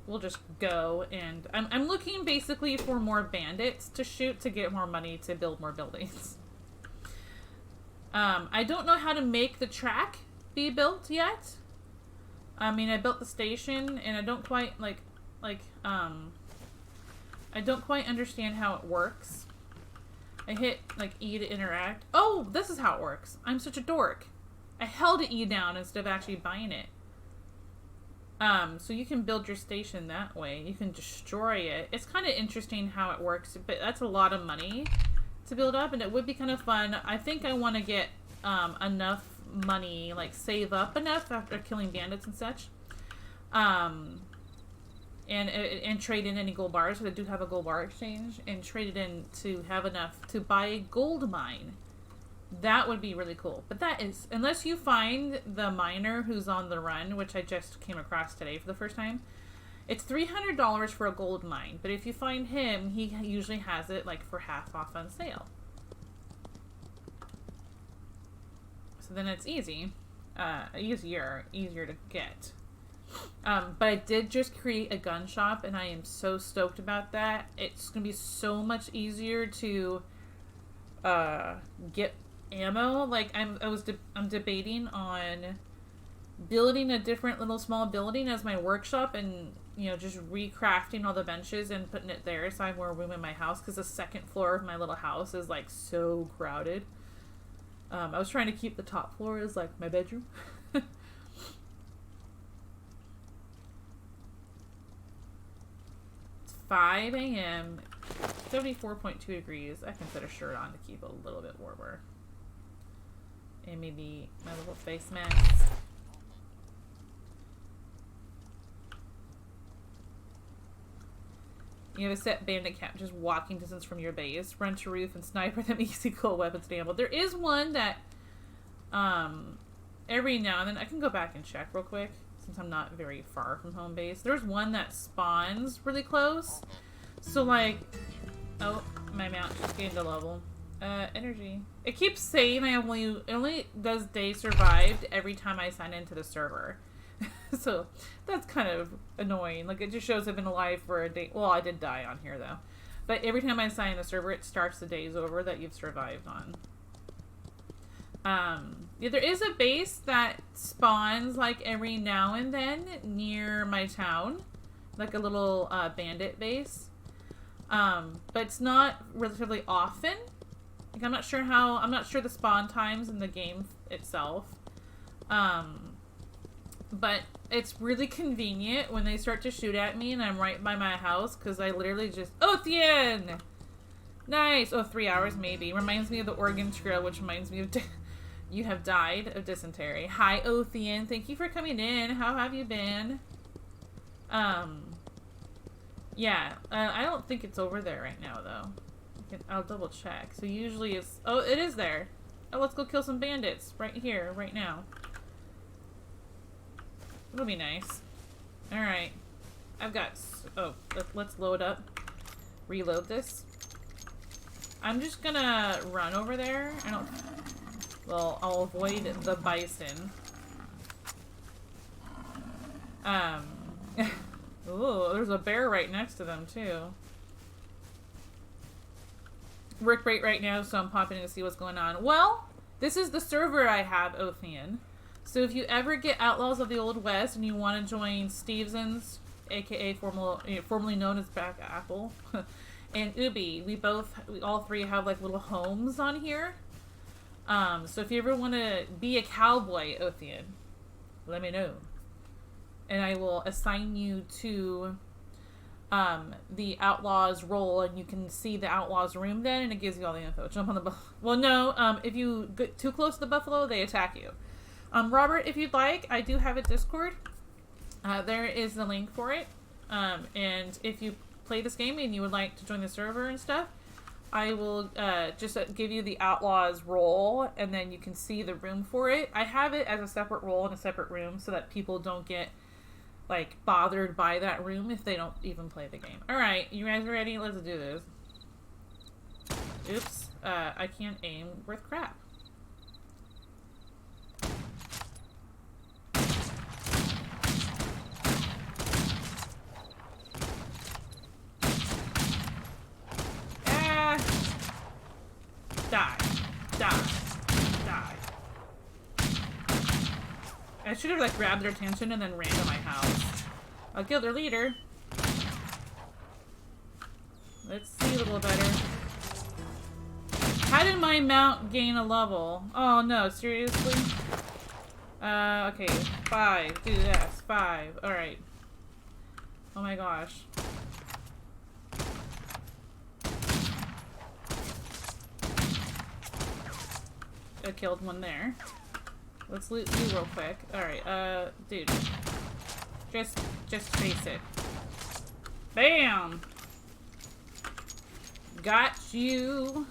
We'll just go, and I'm looking basically for more bandits to shoot to get more money to build more buildings. I don't know how to make the track be built yet. I mean, I built the station, and I don't quite I don't quite understand how it works. I hit like E to interact. Oh, this is how it works. I'm such a dork. I held E down instead of actually buying it. So you can build your station that way. You can destroy it. It's kind of interesting how it works, but that's a lot of money to build up, and it would be kind of fun. I think I want to get enough money, like save up enough after killing bandits and such. And trade in any gold bars, because I do have a gold bar exchange, and trade it in to have enough to buy a gold mine. That would be really cool. But that is, unless you find the miner who's on the run, which I just came across today for the first time, it's $300 for a gold mine. But if you find him, he usually has it like for half off on sale. So then it's easy, easier to get. But I did just create a gun shop, and I am so stoked about that. It's gonna be so much easier to get ammo. Like I'm debating on building a different little small building as my workshop, and you know, just recrafting all the benches and putting it there so I have more room in my house, because the second floor of my little house is like so crowded. I was trying to keep the top floor as like my bedroom. It's 5 a.m. 74.2 degrees. I can put a shirt on to keep it a little bit warmer. And maybe my little face mask. You have a set bandit camp just walking distance from your base. Run to roof and sniper them easy cool weapons to ammo. There is one that every now and then, I can go back and check real quick since I'm not very far from home base. There's one that spawns really close. So like, oh, my mount just gained a level. Energy. It keeps saying it only does day survived every time I sign into the server. So that's kind of annoying. Like, it just shows I've been alive for a day. Well, I did die on here though. But every time I sign in the server, it starts the days over that you've survived on. Yeah, there is a base that spawns like every now and then near my town. Like a little bandit base. But it's not relatively often. Like, I'm not sure the spawn times in the game itself. But it's really convenient when they start to shoot at me and I'm right by my house, because I literally just... Oh, Tien! Nice! Oh, 3 hours maybe. Reminds me of the Oregon Trail, which reminds me of... You have died of dysentery. Hi, Othien. Thank you for coming in. How have you been? Yeah. I don't think it's over there right now, though. I'll double check. So usually it's... Oh, it is there. Oh, let's go kill some bandits. Right here, right now. It'll be nice. Alright. I've got... Oh, let's load up. Reload this. I'm just gonna run over there. Well, I'll avoid the bison. Ooh, there's a bear right next to them, too. Work right now, so I'm popping in to see what's going on. Well, this is the server I have, Othean. So if you ever get Outlaws of the Old West and you want to join Stevenson's, aka formerly known as Back Apple, and Ubi, we all three have like little homes on here. So if you ever want to be a cowboy, Othean, let me know. And I will assign you to the Outlaws role, and you can see the Outlaws room then, and it gives you all the info. Jump on the buffalo. Well, no, if you get too close to the buffalo, they attack you. Robert, if you'd like, I do have a Discord. There is the link for it. And if you play this game and you would like to join the server and stuff, I will just give you the Outlaws role, and then you can see the room for it. I have it as a separate role in a separate room so that people don't get like bothered by that room if they don't even play the game. Alright, you guys ready? Let's do this. Oops, I can't aim worth crap. Die. I should have like grabbed their attention and then ran to my house. I'll kill their leader. Let's see a little better. How did my mount gain a level? Oh no, seriously? Okay, 5. Do this. 5. Alright. Oh my gosh. I killed one there. Let's loot you real quick. Alright, dude. Just face it. Bam! Got you!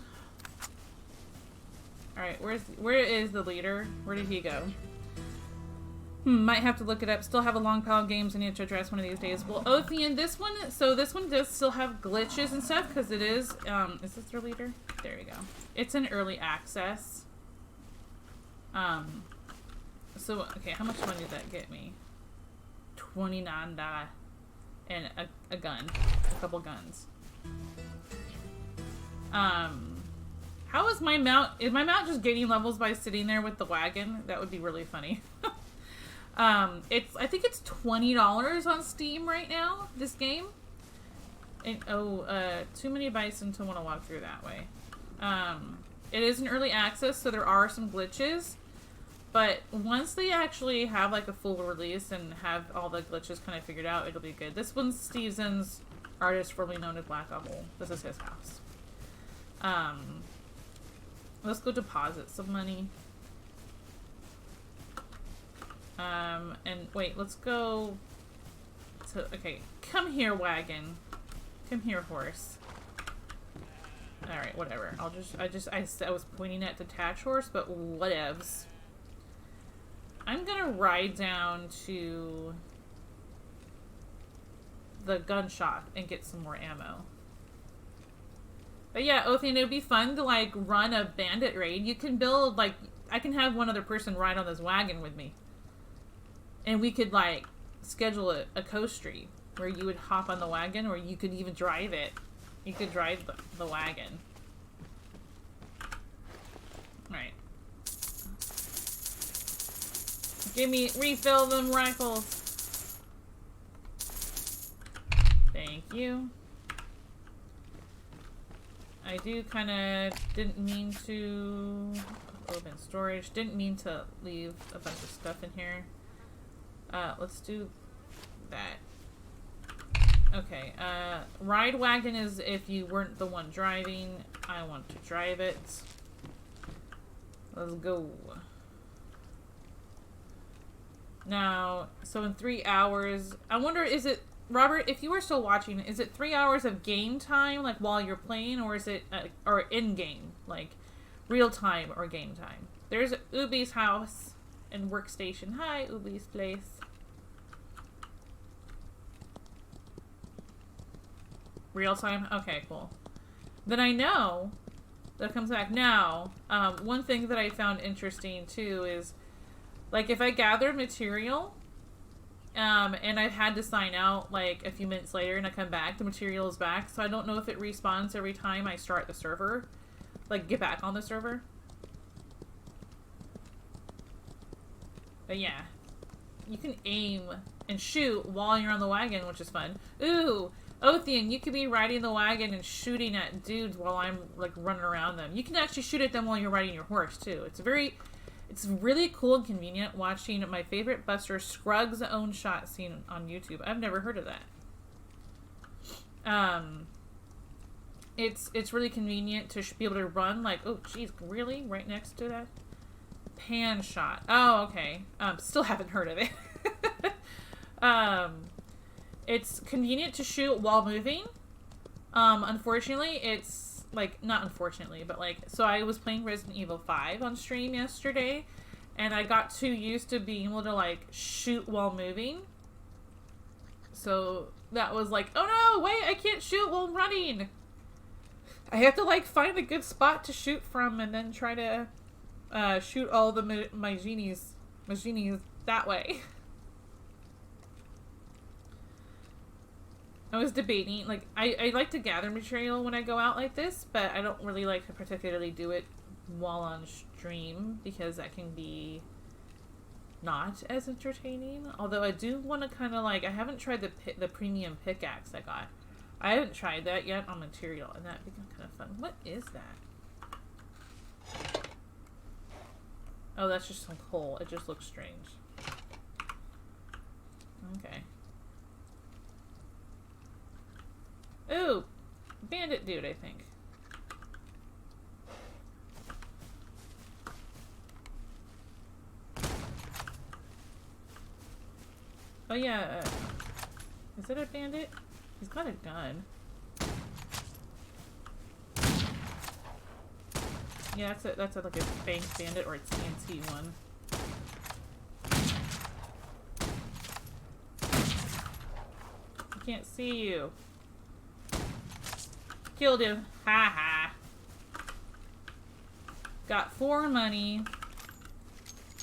Alright, where is the leader? Where did he go? Might have to look it up. Still have a long pile of games I need to address one of these days. Well, Othean, this one does still have glitches and stuff, because it is this their leader? There we go. It's an early access. So, okay, how much money did that get me? $29 and a gun. A couple guns. How is my mount? Is my mount just gaining levels by sitting there with the wagon? That would be really funny. I think it's $20 on Steam right now, this game. And, too many bison to want to walk through that way. It is an early access, so there are some glitches. But once they actually have like a full release and have all the glitches kind of figured out, it'll be good. This one's Stevenson's, artist formerly known as Black Apple. This is his house. Let's go deposit some money. And wait, let's go to, okay, come here, wagon. Come here, horse. Alright, whatever. I was pointing at detached horse, but whatevs. I'm gonna ride down to the gun shop and get some more ammo. But yeah, Othien, it would be fun to like run a bandit raid. You can build like I can have one other person ride on this wagon with me, and we could like schedule a coast stream where you would hop on the wagon, or you could even drive it. You could drive the wagon. All right. Give me refill them rifles. Thank you. I do kind of didn't mean to open storage. Didn't mean to leave a bunch of stuff in here. Let's do that. Okay. Ride wagon is if you weren't the one driving. I want to drive it. Let's go. Now, so in 3 hours, I wonder, is it Robert, if you were still watching, is it 3 hours of game time, like while you're playing, or is it, or in-game, like real time or game time? There's Ubi's house and workstation. Hi, Ubi's place. Real time? Okay, cool. Then I know that comes back now. One thing that I found interesting too is, like, if I gather material, and I've had to sign out like a few minutes later and I come back, the material is back. So I don't know if it respawns every time I start the server, like get back on the server. But yeah, you can aim and shoot while you're on the wagon, which is fun. Ooh, Othien, you could be riding the wagon and shooting at dudes while I'm like running around them. You can actually shoot at them while you're riding your horse too. It's really cool and convenient watching my favorite Buster Scruggs' own shot scene on YouTube. I've never heard of that. It's really convenient to be able to run like, oh geez, really? Right next to that? Pan shot. Oh, okay. Still haven't heard of it. It's convenient to shoot while moving. Unfortunately, it's like, not unfortunately, but like, so I was playing Resident Evil 5 on stream yesterday, and I got too used to being able to like shoot while moving. So that was like, oh no, wait, I can't shoot while running. I have to like find a good spot to shoot from and then try to shoot all the my genies that way. I was debating, like, I like to gather material when I go out like this, but I don't really like to particularly do it while on stream, because that can be not as entertaining. Although I do want to kind of like, I haven't tried the premium pickaxe I got. I haven't tried that yet on material, and that'd be kind of fun. What is that? Oh, that's just some coal. It just looks strange. Okay. Ooh, bandit dude, I think. Oh yeah, is it a bandit? He's got a gun. Yeah, that's like a bank bandit or a TNT one. I can't see you. Killed him. Ha ha. Got 4 money.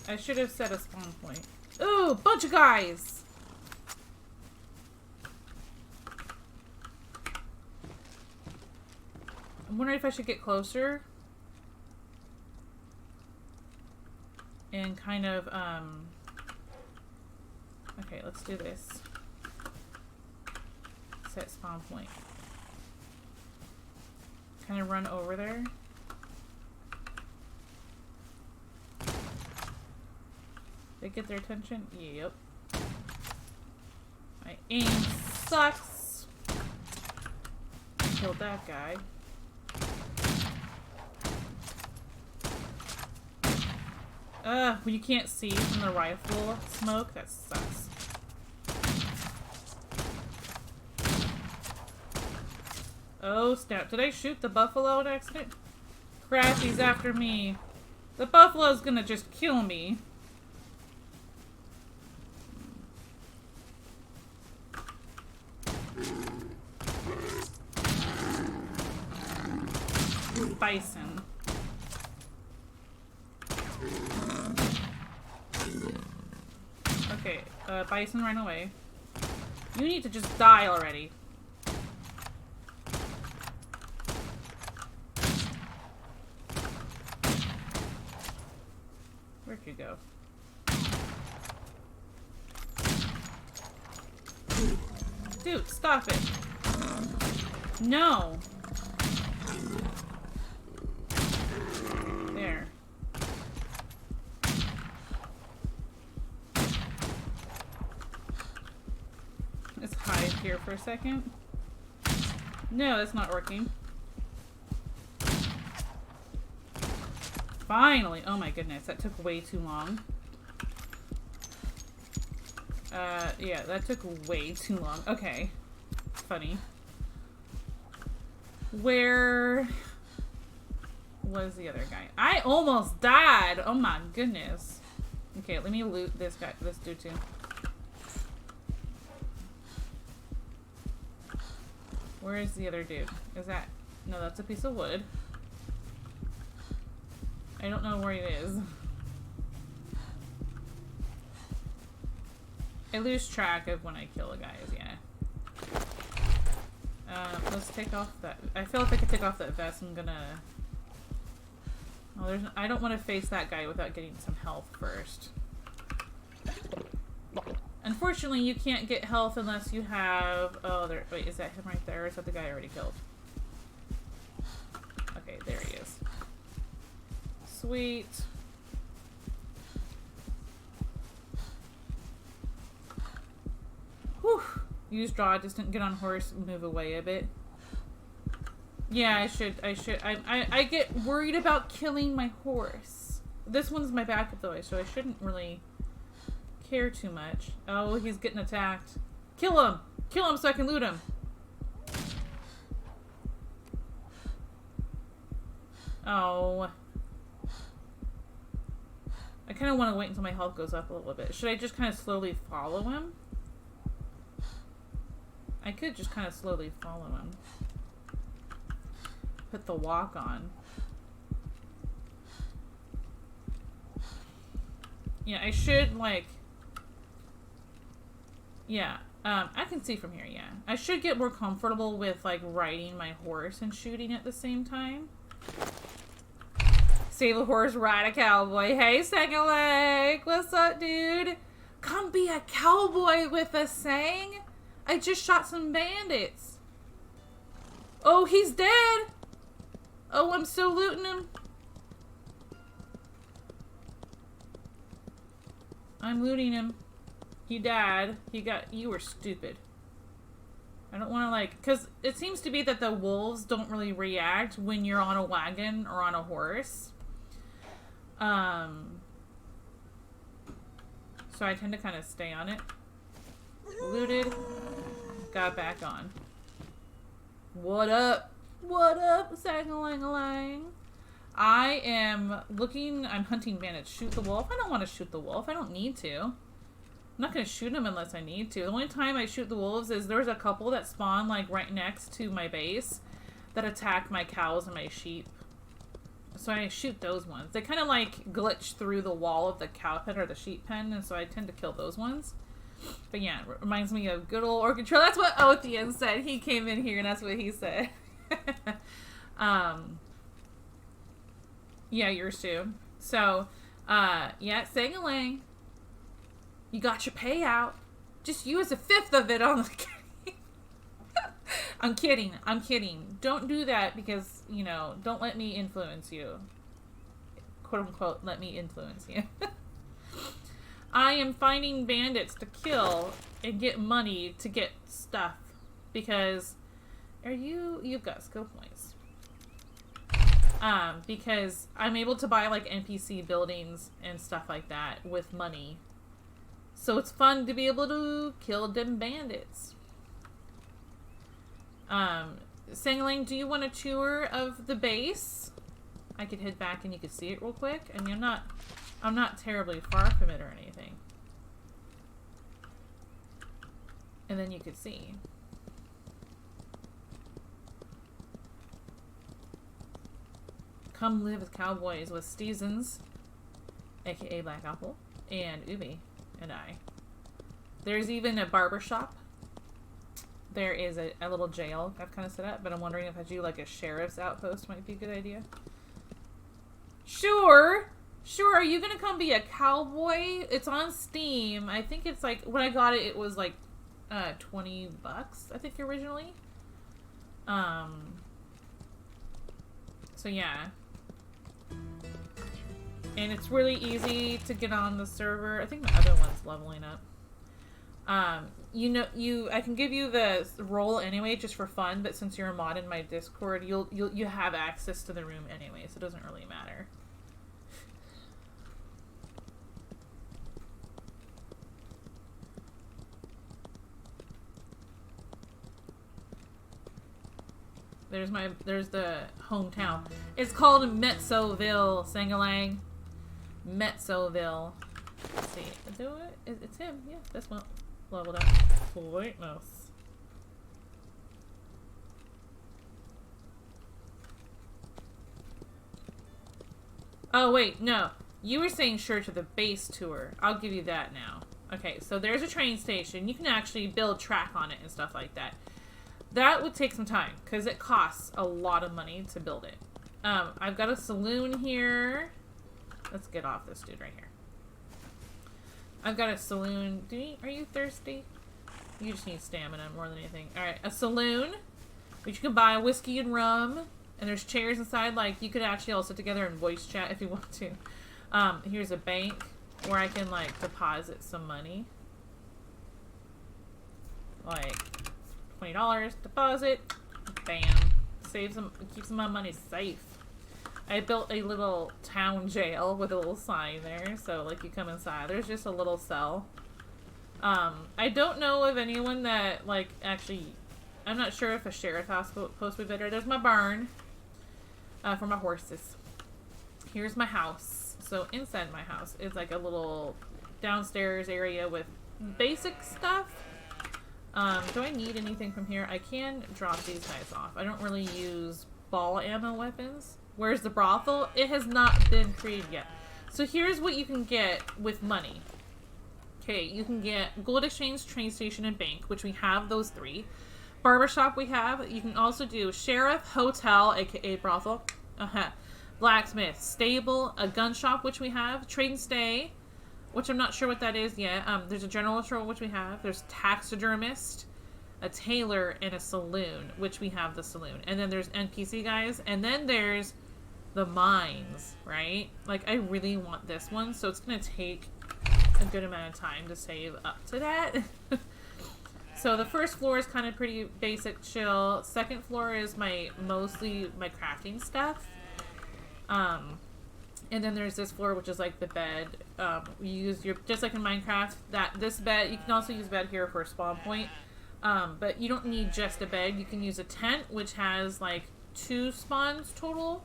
I should have set a spawn point. Ooh, bunch of guys. I'm wondering if I should get closer. And kind of, okay, let's do this. Set spawn point. Kind of run over there. They get their attention? Yep. My aim sucks. Killed that guy. Well, you can't see from the rifle smoke. That sucks. Oh snap, did I shoot the buffalo on accident? Crap, he's after me. The buffalo's gonna just kill me. bison. Okay, bison ran away. You need to just die already. Where'd you go? Dude, stop it. No. There. Let's hide here for a second. No, that's not working. Finally! Oh my goodness, that took way too long. Yeah, that took way too long. Okay. Funny. Where was the other guy? I almost died! Oh my goodness. Okay, let me loot this guy, this dude too. Where is the other dude? Is that... No, that's a piece of wood. I don't know where he is. I lose track of when I kill a guy, yeah. Let's take off that... I feel if I could take off that vest, I'm gonna... Oh, there's... I don't want to face that guy without getting some health first. Unfortunately, you can't get health unless you have... Oh, there... Wait, is that him right there? Or is that the guy I already killed? Okay, there he is. Sweet. Whew. Use draw, just didn't get on horse, move away a bit. Yeah, I should. I get worried about killing my horse. This one's my backup though, so I shouldn't really care too much. Oh, he's getting attacked. Kill him! Kill him so I can loot him! Oh. I kind of want to wait until my health goes up a little bit. Should I just kind of slowly follow him? I could just kind of slowly follow him. Put the walk on. Yeah, I should, like... Yeah, I can see from here, yeah. I should get more comfortable with, like, riding my horse and shooting at the same time. Save a horse, ride a cowboy. Hey, second leg! What's up, dude? Come be a cowboy with us, Sang! I just shot some bandits. Oh, he's dead! Oh, I'm still looting him. I'm looting him. He died. You were stupid. I don't want to, like, because it seems to be that the wolves don't really react when you're on a wagon or on a horse. So I tend to kind of stay on it. Looted. Got back on. What up? What up, sang-a-lang-a-lang? I am looking... I'm hunting bandits. Shoot the wolf? I don't want to shoot the wolf. I don't need to. I'm not going to shoot him unless I need to. The only time I shoot the wolves is there's a couple that spawn, like, right next to my base that attack my cows and my sheep. So I shoot those ones. They kind of, like, glitch through the wall of the cow pen or the sheep pen, and so I tend to kill those ones. But yeah, it reminds me of good old Orchid Trail. That's what Othean said. He came in here and that's what he said. Yeah, yours too. So, yeah, sang-a-lang. You got your payout. Just use a fifth of it on the game. I'm kidding. I'm kidding. Don't do that because, you know, don't let me influence you. Quote unquote, let me influence you. I am finding bandits to kill and get money to get stuff because you've got skill points. Because I'm able to buy like NPC buildings and stuff like that with money. So it's fun to be able to kill them bandits. Sang-a-lang, do you want a tour of the base? I could head back and you could see it real quick. I mean, I'm not terribly far from it or anything. And then you could see. Come live with cowboys with Steezens, aka Black Apple, and Ubi, and I. There's even a barber shop. There is a little jail I've kind of set up, but I'm wondering if I do like a sheriff's outpost might be a good idea. Sure! Sure, are you gonna come be a cowboy? It's on Steam. I think it's like, when I got it, it was like 20 bucks, I think, originally. So yeah. And it's really easy to get on the server. I think the other one's leveling up. You know, I can give you the role anyway, just for fun, but since you're a mod in my Discord, you have access to the room anyway, so it doesn't really matter. There's the hometown. It's called Metzoville, Sangalang. Metzoville. Let's see. It's him. Yeah, this one leveled up. Sweetness. Oh, wait, no. You were saying sure to the base tour. I'll give you that now. Okay, so there's a train station. You can actually build track on it and stuff like that. That would take some time, because it costs a lot of money to build it. I've got a saloon here. Let's get off this dude right here. I've got a saloon. Are you thirsty? You just need stamina more than anything. Alright, a saloon, which you can buy whiskey and rum. And there's chairs inside, like, you could actually all sit together and voice chat if you want to. Here's a bank where I can, like, deposit some money. Like, $20 deposit. Bam. Saves them, keeps my money safe. I built a little town jail with a little sign there, so, like, you come inside. There's just a little cell. I don't know of anyone that, like, actually... I'm not sure if a sheriff house post would be better. There's my barn. For my horses. Here's my house. So inside my house is like a little downstairs area with basic stuff. Do I need anything from here? I can drop these guys off. I don't really use ball ammo weapons. Where's the brothel? It has not been created yet. So here's what you can get with money. Okay, you can get gold exchange, train station, and bank, which we have those three. Barbershop we have. You can also do sheriff, hotel, aka brothel, blacksmith, stable, a gun shop, which we have, trade and stay, which I'm not sure what that is yet. There's a general store, which we have. There's taxidermist, a tailor, and a saloon, which we have the saloon. And then there's NPC guys, and then there's the mines, right? Like, I really want this one, so it's gonna take a good amount of time to save up to that. So the first floor is kind of pretty basic, chill. Second floor is mostly my crafting stuff. And then there's this floor, which is like the bed. You use just like in Minecraft, this bed, you can also use bed here for a spawn point. But you don't need just a bed. You can use a tent, which has like 2 spawns total,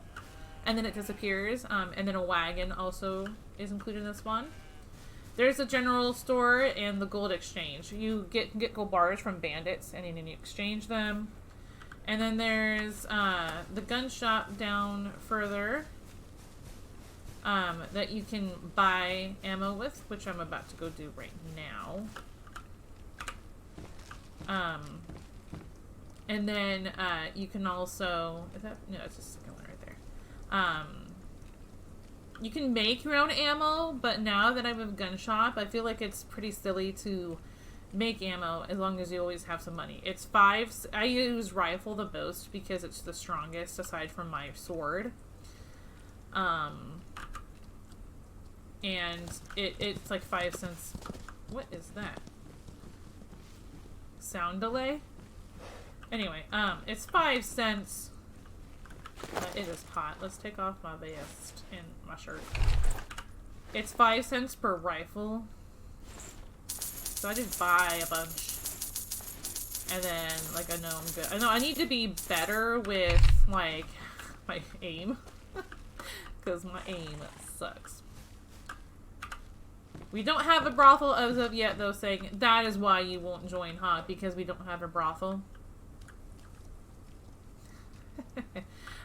and then it disappears. And then a wagon also is included in the spawn. There's a general store and the gold exchange. You get gold bars from bandits, and then you exchange them. And then there's the gun shop down further that you can buy ammo with, which I'm about to go do right now. And then you can also... No, it's the second one right there. You can make your own ammo, but now that I'm a gun shop, I feel like it's pretty silly to make ammo as long as you always have some money. It's 5. I use rifle the most because it's the strongest aside from my sword. And it's like 5 cents. What is that? Sound delay? Anyway, it's 5 cents. It is hot. Let's take off my vest and my shirt. It's 5 cents per rifle. So I just buy a bunch. And then, like, I know I'm good. I know I need to be better with, like, my aim. Because my aim sucks. We don't have a brothel as of yet, though, saying that is why you won't join, huh? Because we don't have a brothel.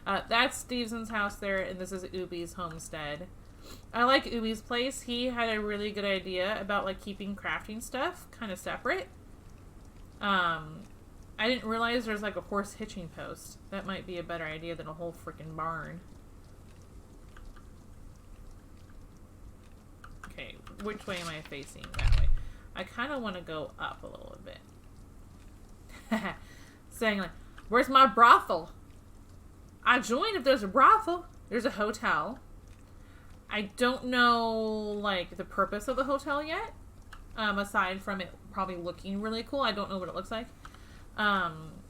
That's Stevenson's house there, and this is Ubi's homestead. I like Ubi's place. He had a really good idea about like keeping crafting stuff kind of separate. I didn't realize there's like a horse hitching post. That might be a better idea than a whole freaking barn. Okay, which way am I facing? That way. I kind of want to go up a little bit. Saying like, where's my brothel? I join if there's a brothel. There's a hotel. I don't know like the purpose of the hotel yet. Aside from it probably looking really cool. I don't know what it looks like.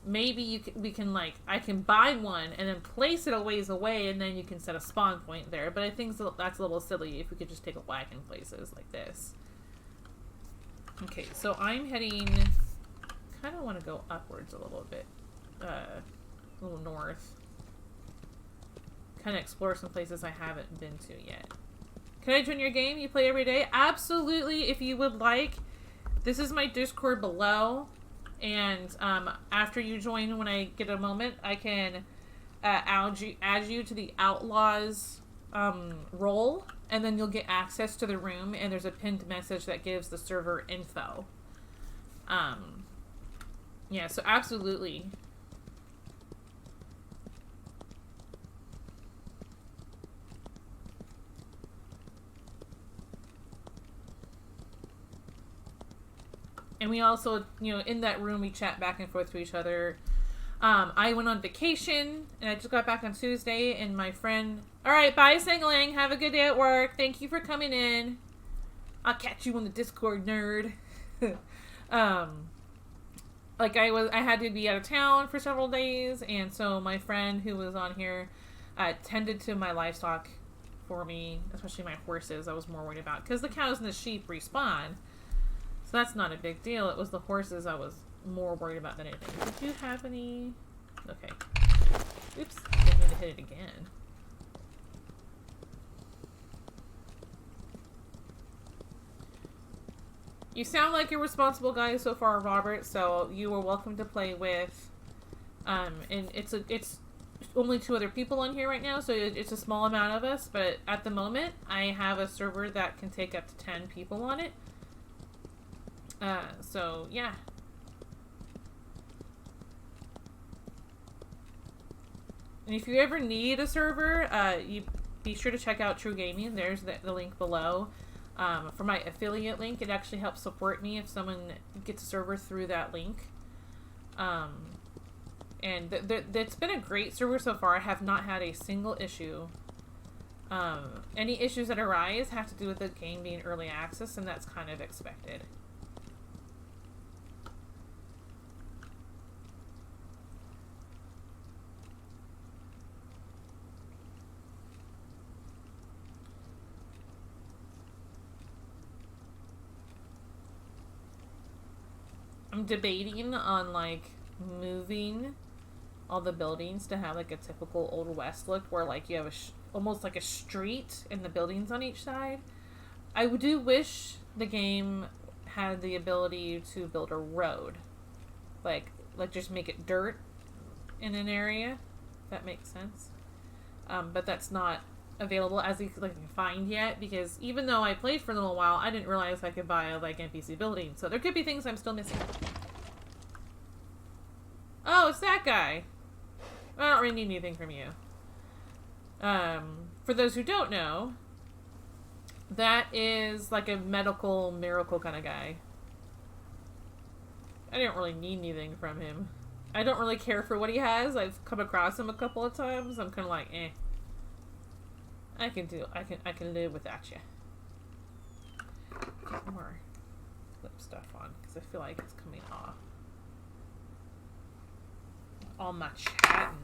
Maybe we can like, I can buy one and then place it a ways away and then you can set a spawn point there. But I think that's a little silly if we could just take a wagon places like this. Okay, so I'm heading, kind of want to go upwards a little bit. A little north. Kind of explore some places I haven't been to yet. Can I join your game? You play every day? Absolutely, if you would like. This is my Discord below. And after you join, when I get a moment, I can add you to the Outlaws role. And then you'll get access to the room. And there's a pinned message that gives the server info. Yeah, so absolutely. And we also, you know, in that room, we chat back and forth to each other. I went on vacation, and I just got back on Tuesday, and my friend... Alright, bye, Singling. Have a good day at work. Thank you for coming in. I'll catch you on the Discord, nerd. Like, I had to be out of town for several days, and so my friend who was on here tended to my livestock for me, especially my horses. I was more worried about, because the cows and the sheep respawn. So that's not a big deal. It was the horses I was more worried about than anything. Did you have any... Okay. Oops. Didn't mean to hit it again. You sound like a responsible guy so far, Robert, so you are welcome to play with. And it's only 2 other people on here right now, so it's a small amount of us, but at the moment, I have a server that can take up to 10 people on it. So, yeah. And if you ever need a server, you be sure to check out True Gaming. There's the link below. For my affiliate link, it actually helps support me if someone gets a server through that link. And it's been a great server so far. I have not had a single issue. Any issues that arise have to do with the game being early access, and that's kind of expected. I'm debating on like moving all the buildings to have like a typical Old West look where like you have almost like a street and the buildings on each side. I do wish the game had the ability to build a road. Like just make it dirt in an area. If that makes sense. But that's not available as you can find yet, because even though I played for a little while, I didn't realize I could buy a like NPC building. So there could be things I'm still missing. Oh, it's that guy. I don't really need anything from you. For those who don't know, that is like a medical miracle kind of guy. I didn't really need anything from him. I don't really care for what he has. I've come across him a couple of times. I'm kind of like, eh. I can live without you. Get more lip stuff on, because I feel like it's coming off. All my chatting.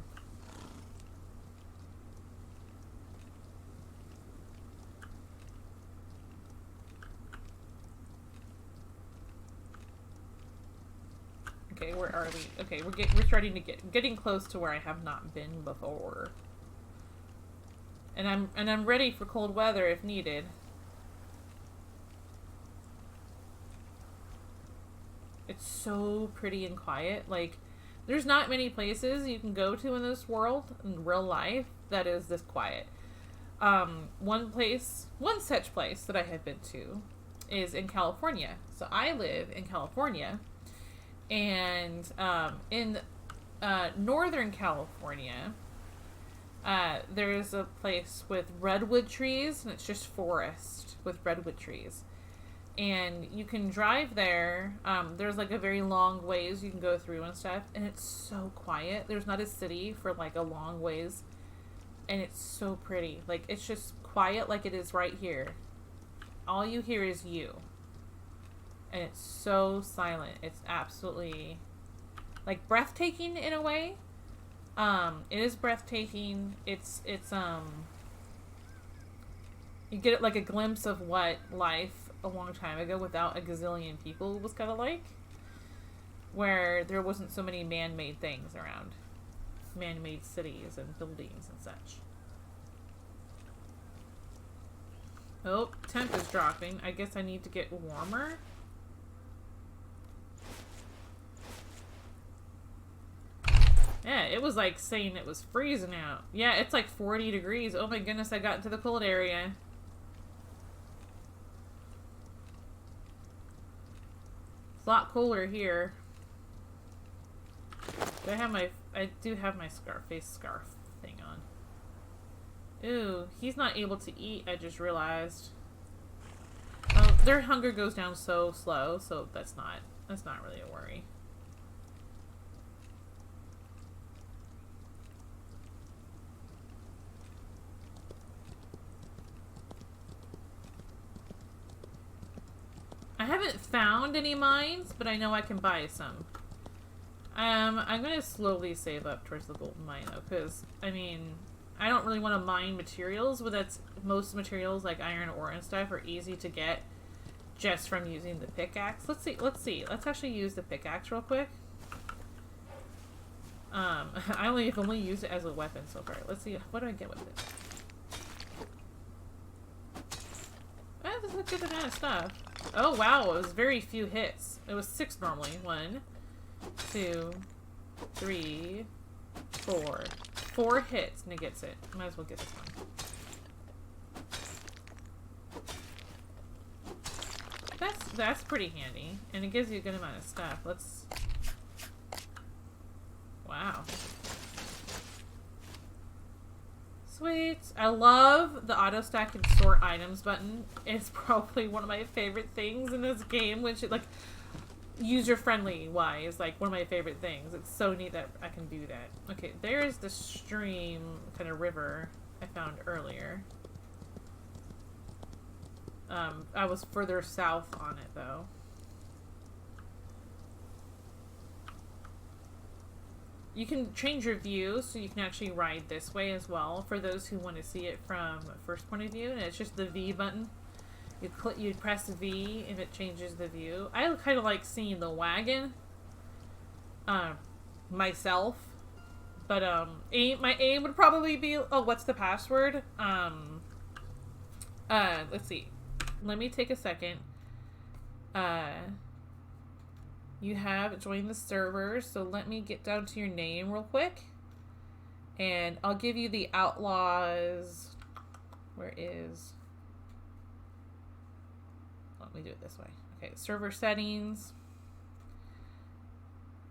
Okay, where are we? Okay, we're starting to getting close to where I have not been before. And I'm ready for cold weather if needed. It's so pretty and quiet. Like, There's not many places you can go to in this world, in real life, that is this quiet. One such place that I have been to is in California. So I live in California, and in Northern California, there's a place with redwood trees, and it's just forest with redwood trees. And you can drive there. There's like a very long ways you can go through and stuff, and it's so quiet. There's not a city for like a long ways, and it's so pretty. Like, it's just quiet like it is right here. All you hear is you. And it's so silent. It's absolutely like breathtaking in a way. It is breathtaking. It's you get like a glimpse of what life a long time ago without a gazillion people was kind of like, where there wasn't so many man-made things around. Man-made cities and buildings and such. Oh, temp is dropping. I guess I need to get warmer. Yeah, it was like saying it was freezing out. Yeah, it's like 40 degrees. Oh my goodness, I got into the cold area. It's a lot cooler here. I do have my face scarf thing on. Ooh, he's not able to eat, I just realized. Oh, their hunger goes down so slow, so that's not really a worry. I haven't found any mines, but I know I can buy some. I'm gonna slowly save up towards the golden mine though, because I mean, I don't really want to mine materials, but most materials like iron ore and stuff are easy to get just from using the pickaxe. Let's see. Let's actually use the pickaxe real quick. I've only used it as a weapon so far. Let's see. What do I get with it? This is a good amount of stuff. Oh wow, it was very few hits. It was 6 normally. 1, 2, 3, 4. 4 hits and it gets it. Might as well get this one. That's pretty handy, and it gives you a good amount of stuff. Wow. Sweet. I love the auto stack and sort items button. It's probably one of my favorite things in this game, which like user-friendly wise, like one of my favorite things. It's so neat that I can do that. Okay, there's the stream kind of river I found earlier. I was further south on it though. You can change your view so you can actually ride this way as well for those who want to see it from first point of view, and it's just the V button. You press V and it changes the view. I kind of like seeing the wagon myself, but my aim would probably be, oh, what's the password? Let's see. Let me take a second. You have joined the server, so let me get down to your name real quick. And I'll give you the Outlaws. Where is... Let me do it this way. Okay, server settings.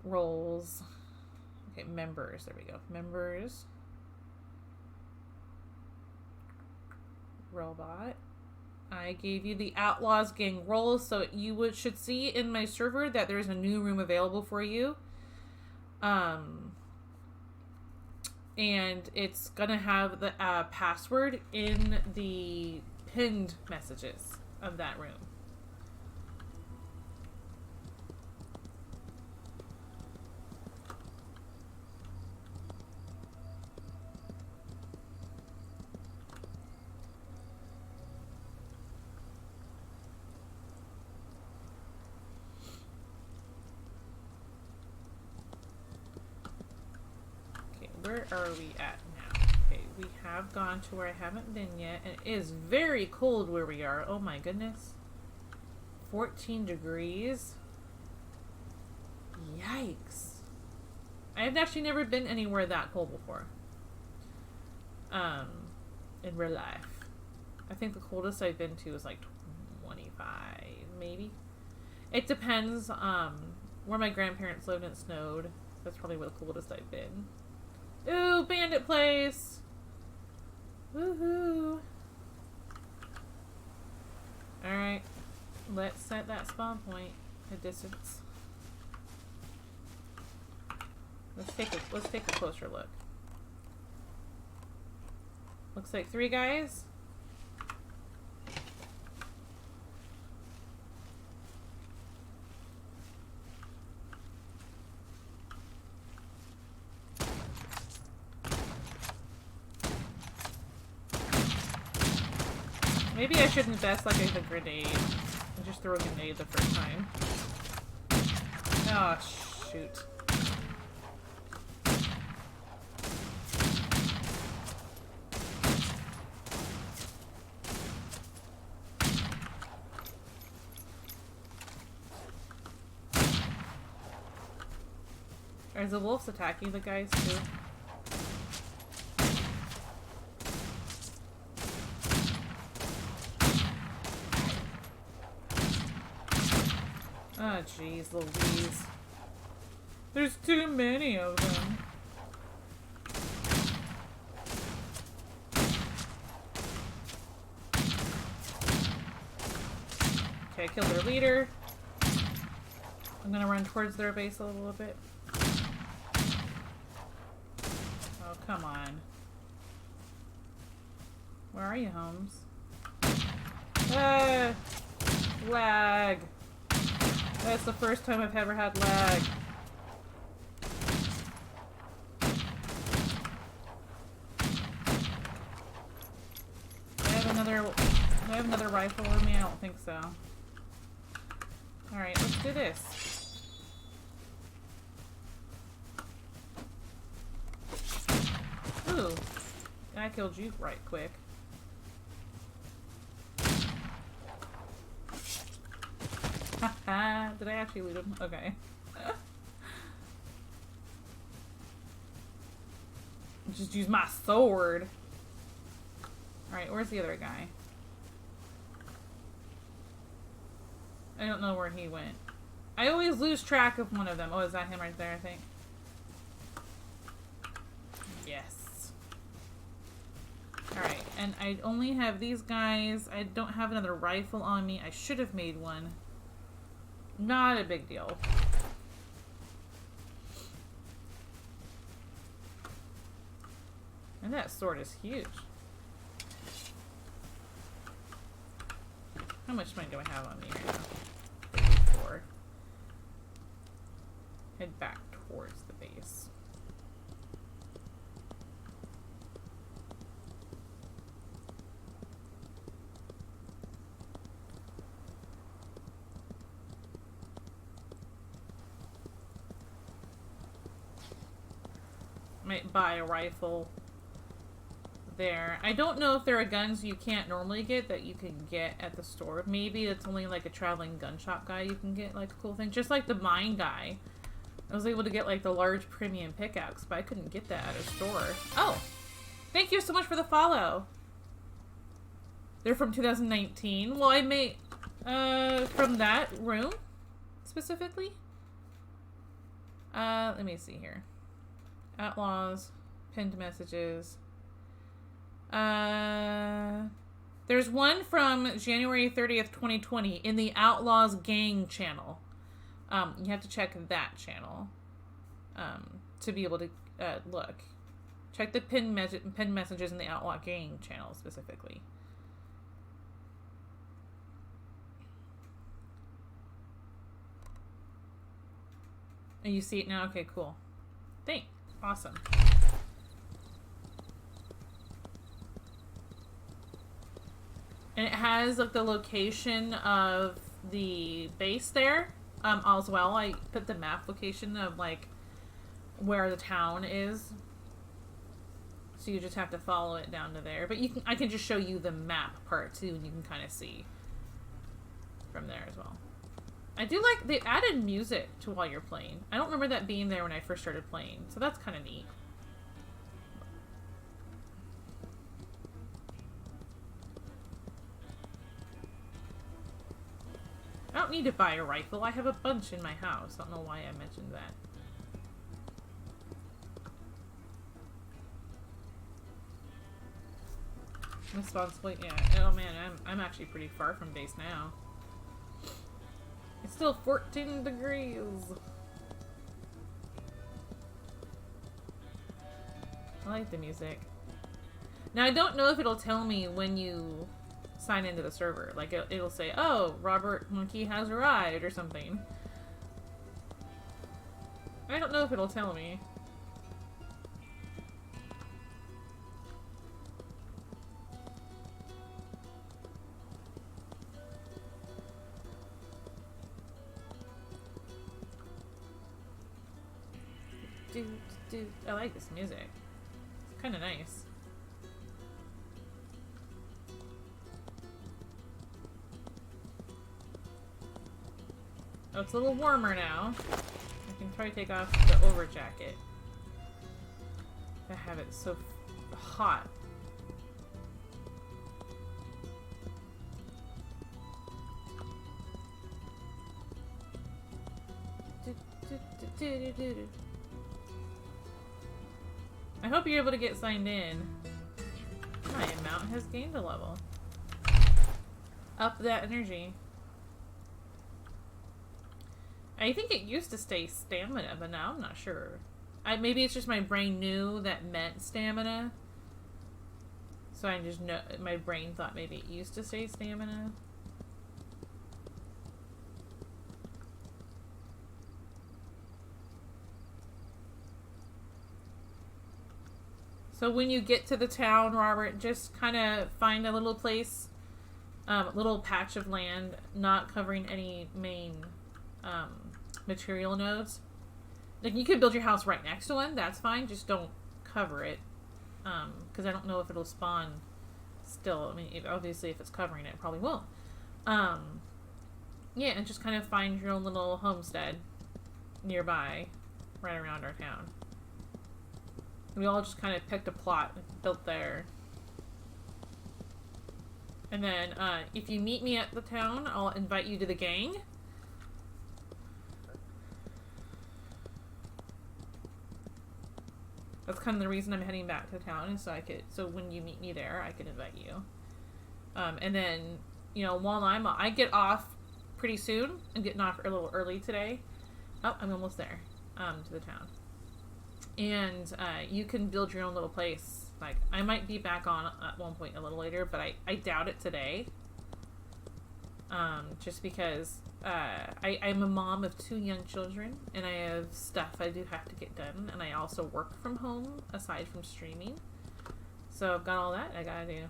Roles. Okay, members. There we go. Members. Robot. I gave you the Outlaws gang roles, so you should see in my server that there's a new room available for you. And it's gonna have the password in the pinned messages of that room. Where are we at now? Okay, we have gone to where I haven't been yet, and it is very cold where we are. Oh my goodness. 14 degrees. Yikes. I've actually never been anywhere that cold before. In real life. I think the coldest I've been to is like 25, maybe. It depends, where my grandparents lived and it snowed. That's probably where the coldest I've been. Ooh, bandit place! Woohoo! Alright. Let's set that spawn point at distance. Let's take a closer look. Looks like 3 guys. Maybe I should invest like a grenade and just throw a grenade the first time. Oh, shoot. Is the wolves attacking the guys too? Oh, jeez, Louise. There's too many of them. Okay, I killed their leader. I'm gonna run towards their base a little bit. Oh, come on. Where are you, Holmes? Ah! Lag! That's the first time I've ever had lag. Do I have another rifle with me? I don't think so. Alright, let's do this. Ooh. I killed you right quick. Haha, did I actually loot him? Okay. Just use my sword. Alright, where's the other guy? I don't know where he went. I always lose track of one of them. Oh, is that him right there, I think? Yes. Alright, and I only have these guys. I don't have another rifle on me. I should have made one. Not a big deal. And that sword is huge. How much money do I have on me right now? 34. Head back towards the base. Might buy a rifle there. I don't know if there are guns you can't normally get that you can get at the store. Maybe it's only like a traveling gun shop guy you can get like a cool thing. Just like the mine guy. I was able to get like the large premium pickaxe, but I couldn't get that at a store. Oh! Thank you so much for the follow! They're from 2019. Well, I made from that room specifically. Let me see here. Outlaws, pinned messages. There's one from January 30th, 2020 in the Outlaws gang channel. You have to check that channel to be able to look. Check the pinned messages in the Outlaw gang channel specifically. And you see it now? Okay, cool. Thanks. Awesome. And it has like the location of the base there as well. I put the map location of like where the town is, so you just have to follow it down to there. But I can just show you the map part too, and you can kind of see from there as well. I do like they added music to while you're playing. I don't remember that being there when I first started playing, so that's kind of neat. I don't need to buy a rifle. I have a bunch in my house. I don't know why I mentioned that. Responsible, yeah. Oh man, I'm actually pretty far from base now. It's still 14 degrees. I like the music. Now I don't know if it'll tell me when you sign into the server. Like it'll say, "Oh, Robert Monkey has arrived" or something. I don't know if it'll tell me. I like this music. It's kind of nice. Oh, it's a little warmer now. I can try to take off the over jacket. I have it so hot. I hope you're able to get signed in. My amount has gained a level. Up that energy. I think it used to stay stamina, but now I'm not sure. Maybe it's just my brain knew that meant stamina. So I just know, my brain thought maybe it used to stay stamina. So when you get to the town, Robert, just kind of find a little place, little patch of land, not covering any main material nodes. Like, you could build your house right next to one, that's fine, just don't cover it. Because I don't know if it'll spawn still. I mean, obviously if it's covering it, it probably won't. Yeah, and just kind of find your own little homestead nearby, right around our town. We all just kind of picked a plot and built there. And then, if you meet me at the town, I'll invite you to the gang. That's kind of the reason I'm heading back to town, is so when you meet me there, I can invite you. And then, you know, while I get off pretty soon. I'm getting off a little early today. Oh, I'm almost there, to the town. And you can build your own little place. Like, I might be back on at one point a little later, but I doubt it today. Just because I'm a mom of 2 young children, and I have stuff I do have to get done, and I also work from home aside from streaming. So I've got all that I gotta do.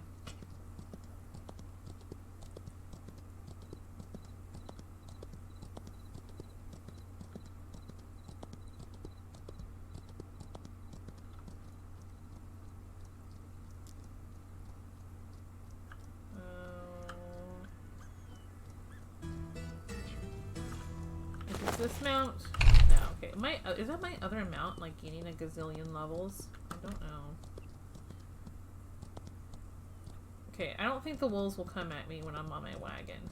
This mount? No, okay. Is that my other mount, like, gaining a gazillion levels? I don't know. Okay, I don't think the wolves will come at me when I'm on my wagon.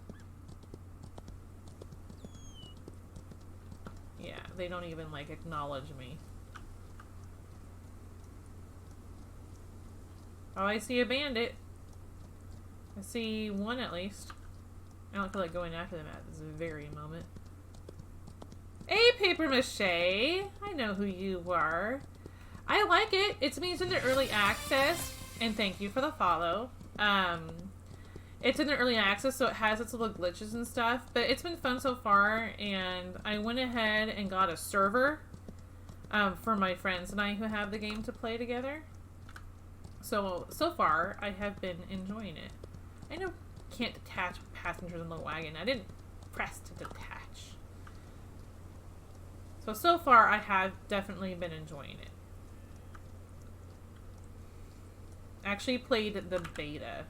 Yeah, they don't even, like, acknowledge me. Oh, I see a bandit. I see one at least. I don't feel like going after them at this very moment. Hey, Paper Mache! I know who you are. I like it. It means in the early access, and thank you for the follow. It's in the early access, so it has its little glitches and stuff, but it's been fun so far, and I went ahead and got a server for my friends and I who have the game to play together. So far, I have been enjoying it. I know can't detach passengers in the wagon. I didn't press to detach. So far, I have definitely been enjoying it. Actually played the beta.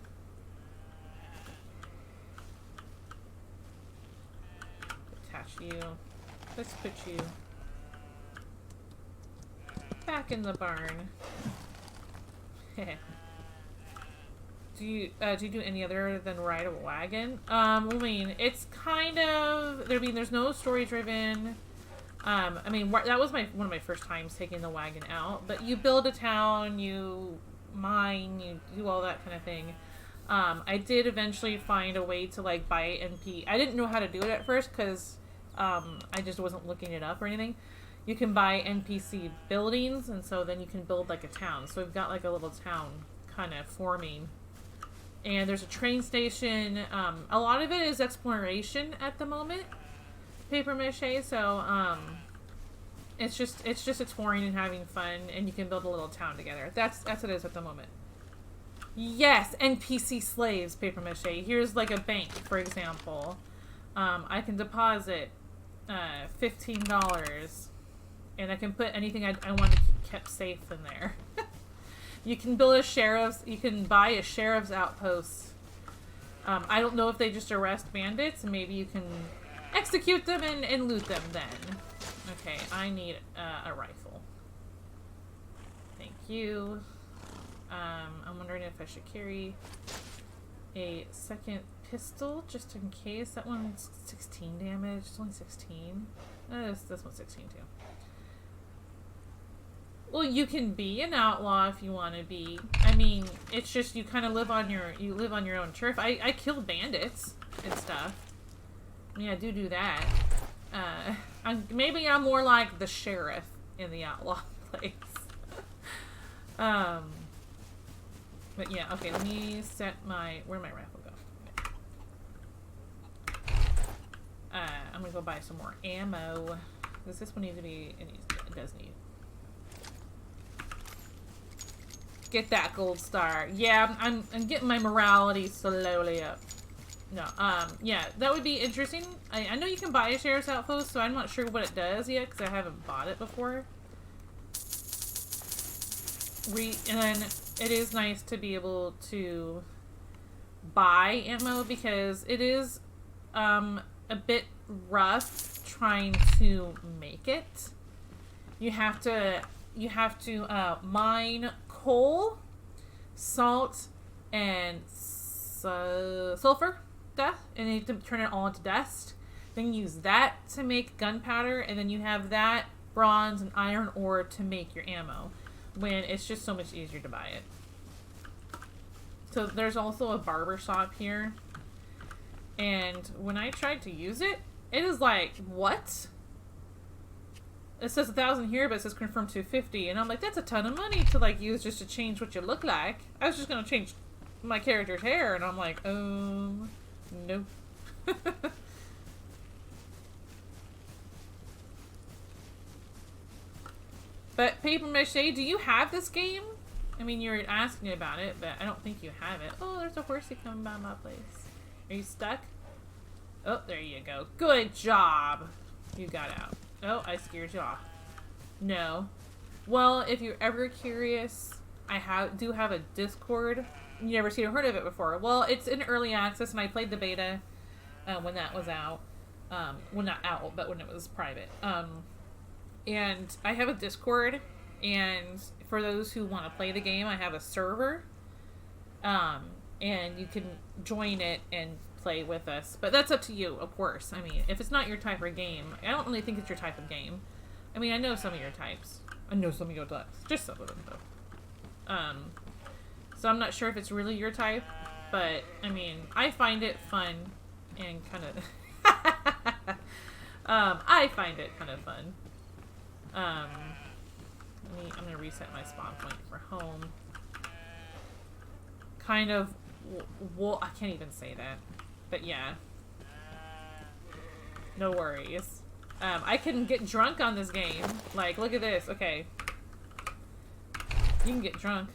you. Let's put you back in the barn. Do you do any other than ride a wagon? I mean, it's kind of, I mean, there's no story driven. I mean, that was one of my first times taking the wagon out. But you build a town, you mine, you do all that kind of thing. I did eventually find a way to like buy NP. I didn't know how to do it at first because I just wasn't looking it up or anything. You can buy NPC buildings, and so then you can build like a town. So we've got like a little town kind of forming. And there's a train station. A lot of it is exploration at the moment. Paper mache, so it's just exploring and having fun, and you can build a little town together. That's what it is at the moment. Yes, NPC slaves, paper mache. Here's like a bank, for example. I can deposit $15, and I can put anything I want to keep kept safe in there. You can build you can buy a sheriff's outpost. I don't know if they just arrest bandits, and maybe you can execute them and loot them then. Okay, I need a rifle. Thank you. I'm wondering if I should carry a second pistol just in case. That one's 16 damage. It's only 16. This one's 16 too. Well, you can be an outlaw if you want to be. I mean, it's just you kind of live on your own turf. I kill bandits and stuff. Yeah, I do that. Maybe I'm more like the sheriff in the outlaw place. But yeah, okay. Let me set where'd my rifle go? I'm gonna go buy some more ammo. Does this one need to be? It does need. Get that gold star. Yeah, I'm getting my morality slowly up. No, yeah, that would be interesting. I know you can buy a sheriff's outpost, so I'm not sure what it does yet, because I haven't bought it before. And then it is nice to be able to buy ammo, because it is a bit rough trying to make it. You have to mine coal, salt, and sulfur dust, and you have to turn it all into dust. Then use that to make gunpowder, and then you have that bronze and iron ore to make your ammo, when it's just so much easier to buy it. So there's also a barber shop here, and when I tried to use it, it is like, what? It says 1,000 here, but it says confirm 250, and I'm like, that's a ton of money to like use just to change what you look like. I was just gonna change my character's hair, and I'm like, nope. But paper mache, do you have this game? I mean, you're asking about it, but I don't think you have it. Oh, there's a horsey coming by my place. Are you stuck? Oh, there you go. Good job. You got out. Oh, I scared you off. No. Well, if you're ever curious, I do have a Discord. You never seen or heard of it before. Well, it's in early access, and I played the beta when that was out. Well, not out, but when it was private. And I have a Discord, and for those who want to play the game, I have a server. And you can join it and play with us. But that's up to you, of course. I mean, if it's not your type of game, I don't really think it's your type of game. I mean, I know some of your types. I know some of your types. Just some of them, though. So I'm not sure if it's really your type, but, I mean, I find it fun and kind of... I find it kind of fun. I'm going to reset my spawn point for home. Kind of... Well, I can't even say that. But yeah. No worries. I can get drunk on this game. Like, look at this. Okay. You can get drunk.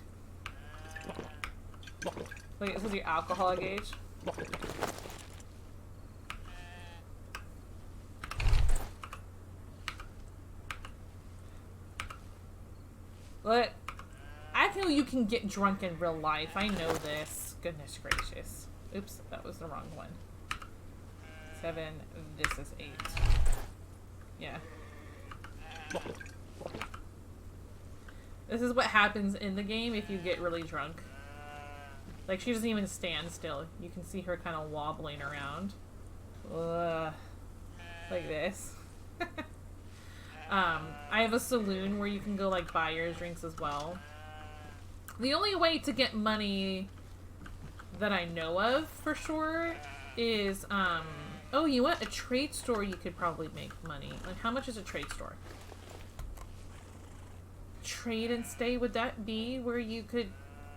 Look, this is your alcohol gauge. Look. I feel you can get drunk in real life. I know this. Goodness gracious. Oops, that was the wrong one. 7. This is 8. Yeah. This is what happens in the game if you get really drunk. Like, she doesn't even stand still. You can see her kind of wobbling around. Ugh. Like this. I have a saloon where you can go, like, buy your drinks as well. The only way to get money that I know of, for sure, is, oh, you want a trade store you could probably make money. Like, how much is a trade store? Trade and stay, would that be where you could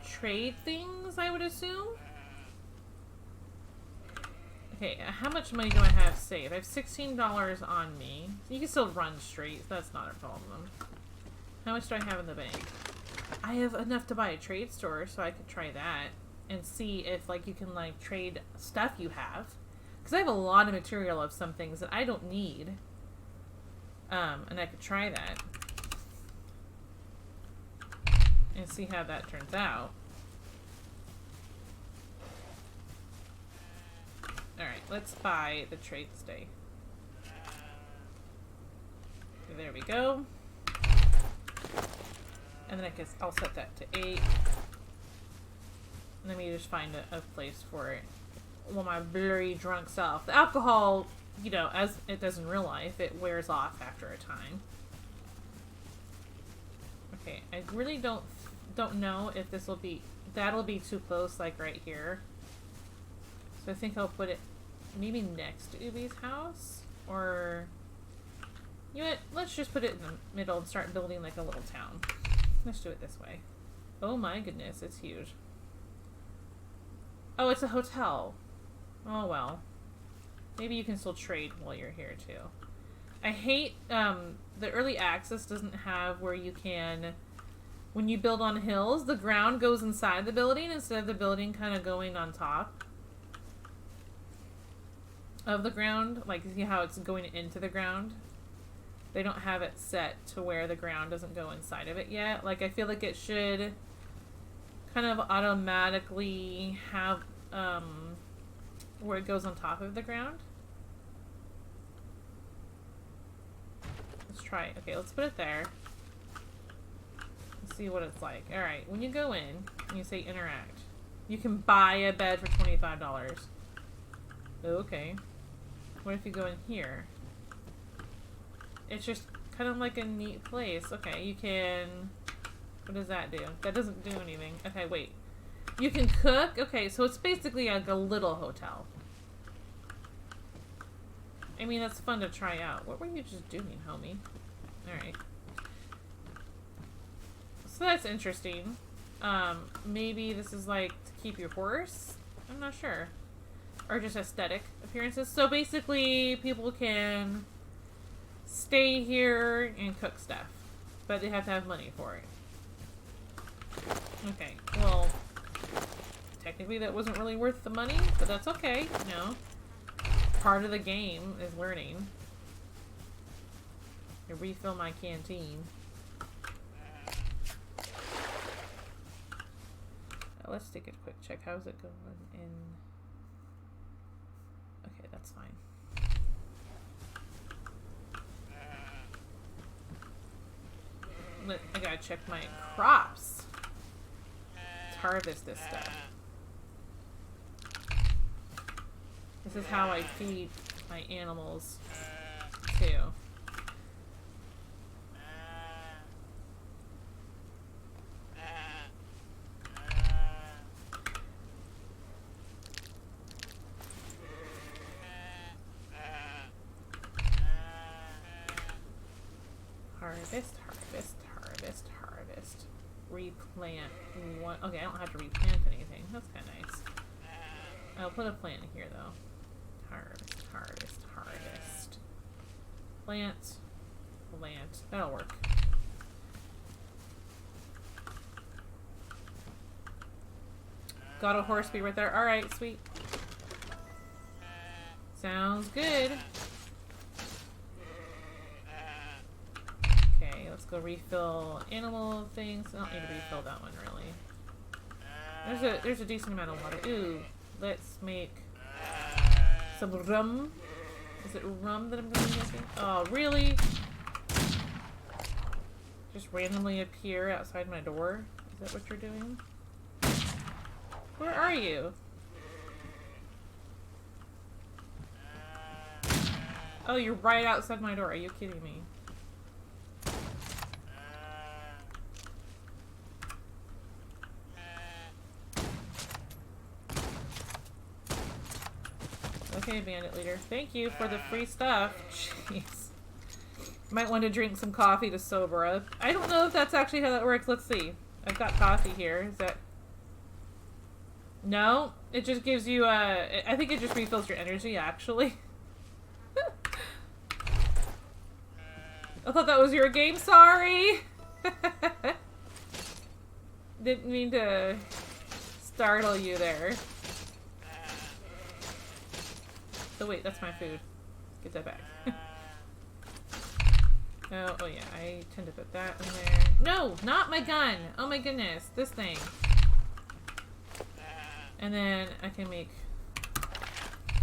trade things, I would assume? Okay, how much money do I have saved? I have $16 on me. You can still run straight, so that's not a problem. How much do I have in the bank? I have enough to buy a trade store, so I could try that and see if, like, you can, like, trade stuff you have. Because I have a lot of material of some things that I don't need. And I could try that. And see how that turns out. Alright, let's buy the trade stay. There we go. And then I guess I'll set that to 8. Let me just find a place for it. Well, my very drunk self. The alcohol, you know, as it does in real life, it wears off after a time. Okay, I really don't know if this will be... That'll be too close, like right here. So I think I'll put it maybe next to Ubi's house. Or... You know what? Let's just put it in the middle and start building like a little town. Let's do it this way. Oh my goodness, it's huge. Oh, it's a hotel. Oh well. Maybe you can still trade while you're here too. I hate, the early access doesn't have where you can, when you build on hills, the ground goes inside the building instead of the building kind of going on top of the ground. Like, see how it's going into the ground? They don't have it set to where the ground doesn't go inside of it yet. Like, I feel like it should kind of automatically have, where it goes on top of the ground. Let's try it. Okay, let's put it there. Let's see what it's like. Alright, when you go in, and you say interact, you can buy a bed for $25. Okay. What if you go in here? It's just kind of like a neat place. Okay, you can... What does that do? That doesn't do anything. Okay, wait. You can cook? Okay, so it's basically like a little hotel. I mean, that's fun to try out. What were you just doing, homie? Alright. So that's interesting. Maybe this is like to keep your horse? I'm not sure. Or just aesthetic appearances. So basically, people can stay here and cook stuff. But they have to have money for it. Okay, well, technically that wasn't really worth the money, but that's okay, you know. Part of the game is learning. I refill my canteen. Let's take a quick check. How's it going in... Okay, that's fine. I gotta check my crops. Let's harvest this stuff. This is how I feed my animals, too. Harvest, harvest, harvest, harvest. Replant one. Okay, I don't have to replant anything. That's kind of nice. I'll put a plant in here, though. Harvest, harvest, harvest. Plant, plant. That'll work. Got a horse bee right there. Alright, sweet. Sounds good. Okay, let's go refill animal things. I don't need to refill that one, really. There's a decent amount of water. Ooh, let's make some rum. Is it rum that I'm gonna be making? Oh, really? Just randomly appear outside my door? Is that what you're doing? Where are you? Oh, you're right outside my door. Are you kidding me? Okay, bandit leader. Thank you for the free stuff. Jeez. Might want to drink some coffee to sober up. I don't know if that's actually how that works. Let's see. I've got coffee here. Is that... No? It just gives you, I think it just refills your energy, actually. I thought that was your game. Sorry! Didn't mean to startle you there. Oh wait, that's my food. Get that back. Oh yeah, I tend to put that in there. No, not my gun! Oh my goodness, this thing. And then I can make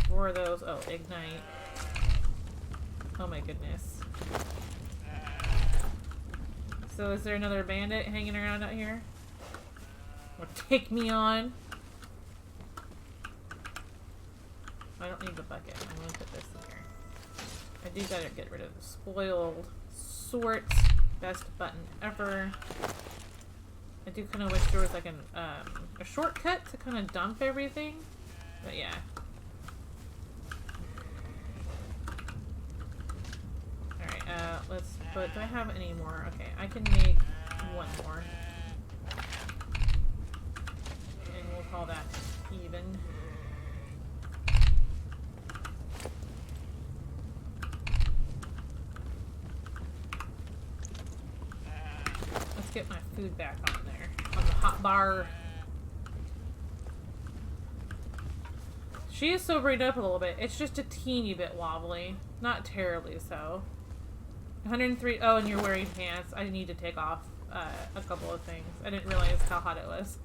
4 of those. Oh, ignite. Oh my goodness. So is there another bandit hanging around out here? Or take me on? I don't need the bucket. I'm gonna put this in here. I do gotta get rid of the spoiled sorts. Best button ever. I do kind of wish there was like a shortcut to kind of dump everything. But yeah. Alright, let's put... Do I have any more? Okay, I can make 1 more. And we'll call that even. Let's get my food back on there. On the hot bar. She is sobering up a little bit. It's just a teeny bit wobbly. Not terribly so. 103. Oh, and you're wearing pants. I need to take off a couple of things. I didn't realize how hot it was.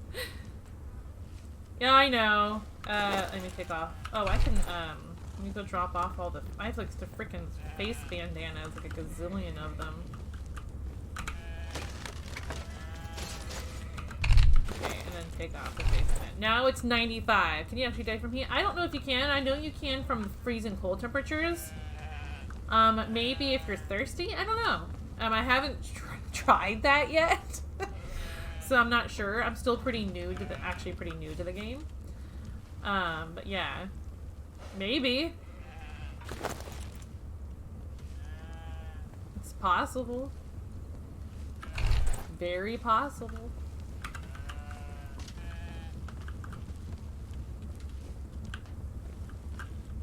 Yeah, I know. Let me take off. Oh, I can, let me go drop off all the... I have, like, the freaking face bandanas. Like a gazillion of them. Okay, and then take off the face band. Now it's 95. Can you actually die from heat? I don't know if you can. I know you can from freezing cold temperatures. Maybe if you're thirsty? I don't know. I haven't tried that yet. So I'm not sure. I'm still pretty new to the, actually pretty new to the game. But yeah. Maybe. It's possible. Very possible.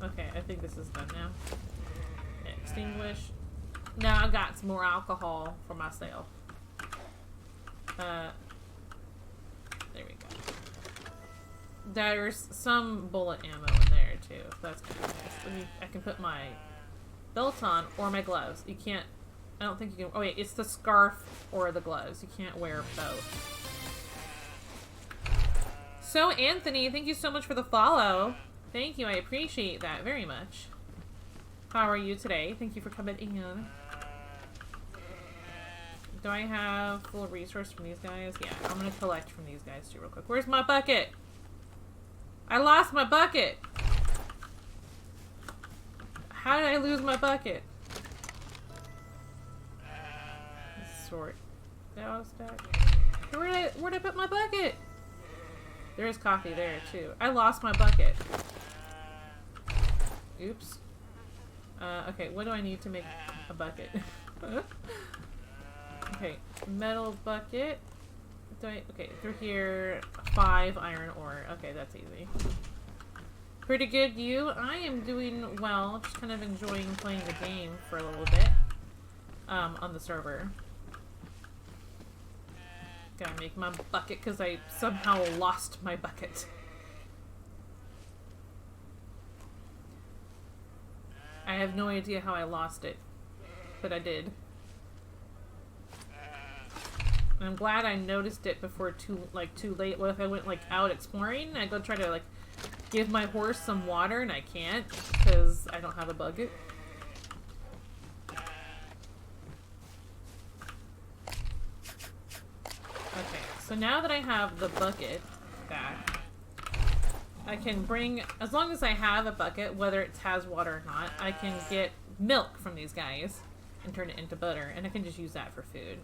Okay, I think this is done now. Extinguish. Now I got some more alcohol for myself. There we go. There's some bullet ammo in there too. That's kind of nice. I can put my belt on or my gloves. You can't. I don't think you can. Oh wait, it's the scarf or the gloves. You can't wear both. So Anthony, thank you so much for the follow. Thank you. I appreciate that very much. How are you today? Thank you for coming in. Do I have full resource from these guys? Yeah, I'm gonna collect from these guys too real quick. Where's my bucket? I lost my bucket! How did I lose my bucket? Sort. Where'd I put my bucket? There's coffee there too. I lost my bucket. Oops. Okay, what do I need to make a bucket? Okay, metal bucket. Okay, through here, 5 iron ore. Okay, that's easy. Pretty good, you? I am doing well. Just kind of enjoying playing the game for a little bit. On the server. Gotta make my bucket because I somehow lost my bucket. I have no idea how I lost it, but I did. And I'm glad I noticed it before too late. What if I went like out exploring? I'd go try to like give my horse some water and I can't because I don't have a bucket. Okay, so now that I have the bucket back, I can bring, as long as I have a bucket, whether it has water or not, I can get milk from these guys and turn it into butter, and I can just use that for food.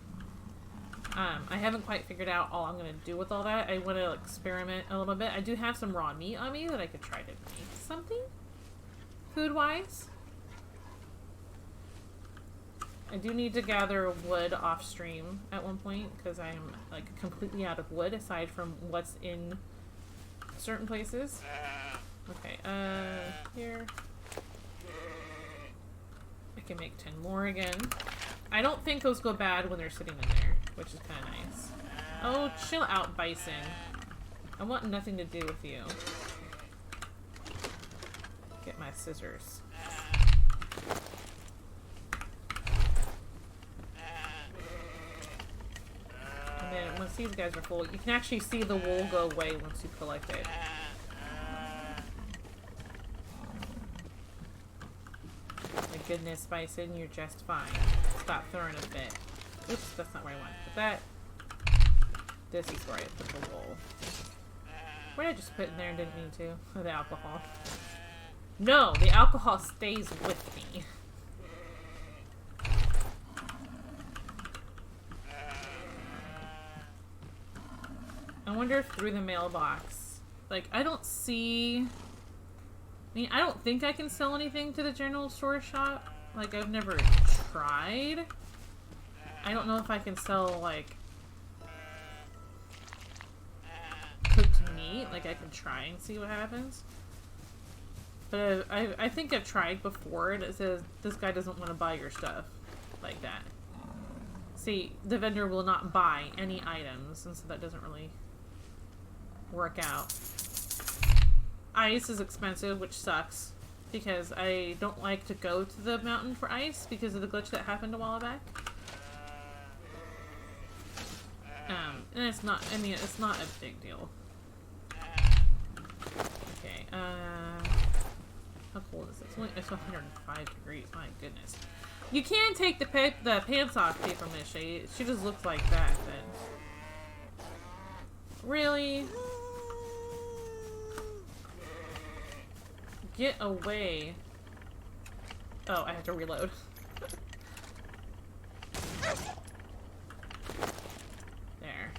I haven't quite figured out all I'm going to do with all that. I want to experiment a little bit. I do have some raw meat on me that I could try to make something food-wise. I do need to gather wood off stream at one point because I am like completely out of wood aside from what's in certain places. Okay, here. I can make 10 more again. I don't think those go bad when they're sitting in there, which is kind of nice. Oh, chill out, bison. I want nothing to do with you. Get my scissors. And then once these guys are full, you can actually see the wool go away once you collect it. My goodness, bison, you're just fine. Stop throwing a bit. Oops, that's not where I want to put that. This is where I put the wool. What did I just put in there and didn't mean to? Oh, the alcohol. No, the alcohol stays with me. I wonder if through the mailbox, like, I don't see... I mean, I don't think I can sell anything to the general store shop. Like, I've never tried. I don't know if I can sell, like, cooked meat. Like, I can try and see what happens. But I think I've tried before, and it says, this guy doesn't want to buy your stuff. Like that. See, the vendor will not buy any items, and so that doesn't really work out. Ice is expensive, which sucks, because I don't like to go to the mountain for ice because of the glitch that happened a while back. And it's not, I mean, it's not a big deal. Okay, how cold is it? It's 105 degrees, my goodness. You can take the pants off, Paper Mache. She just looks like that, but... Really? Get away. Oh, I have to reload. There.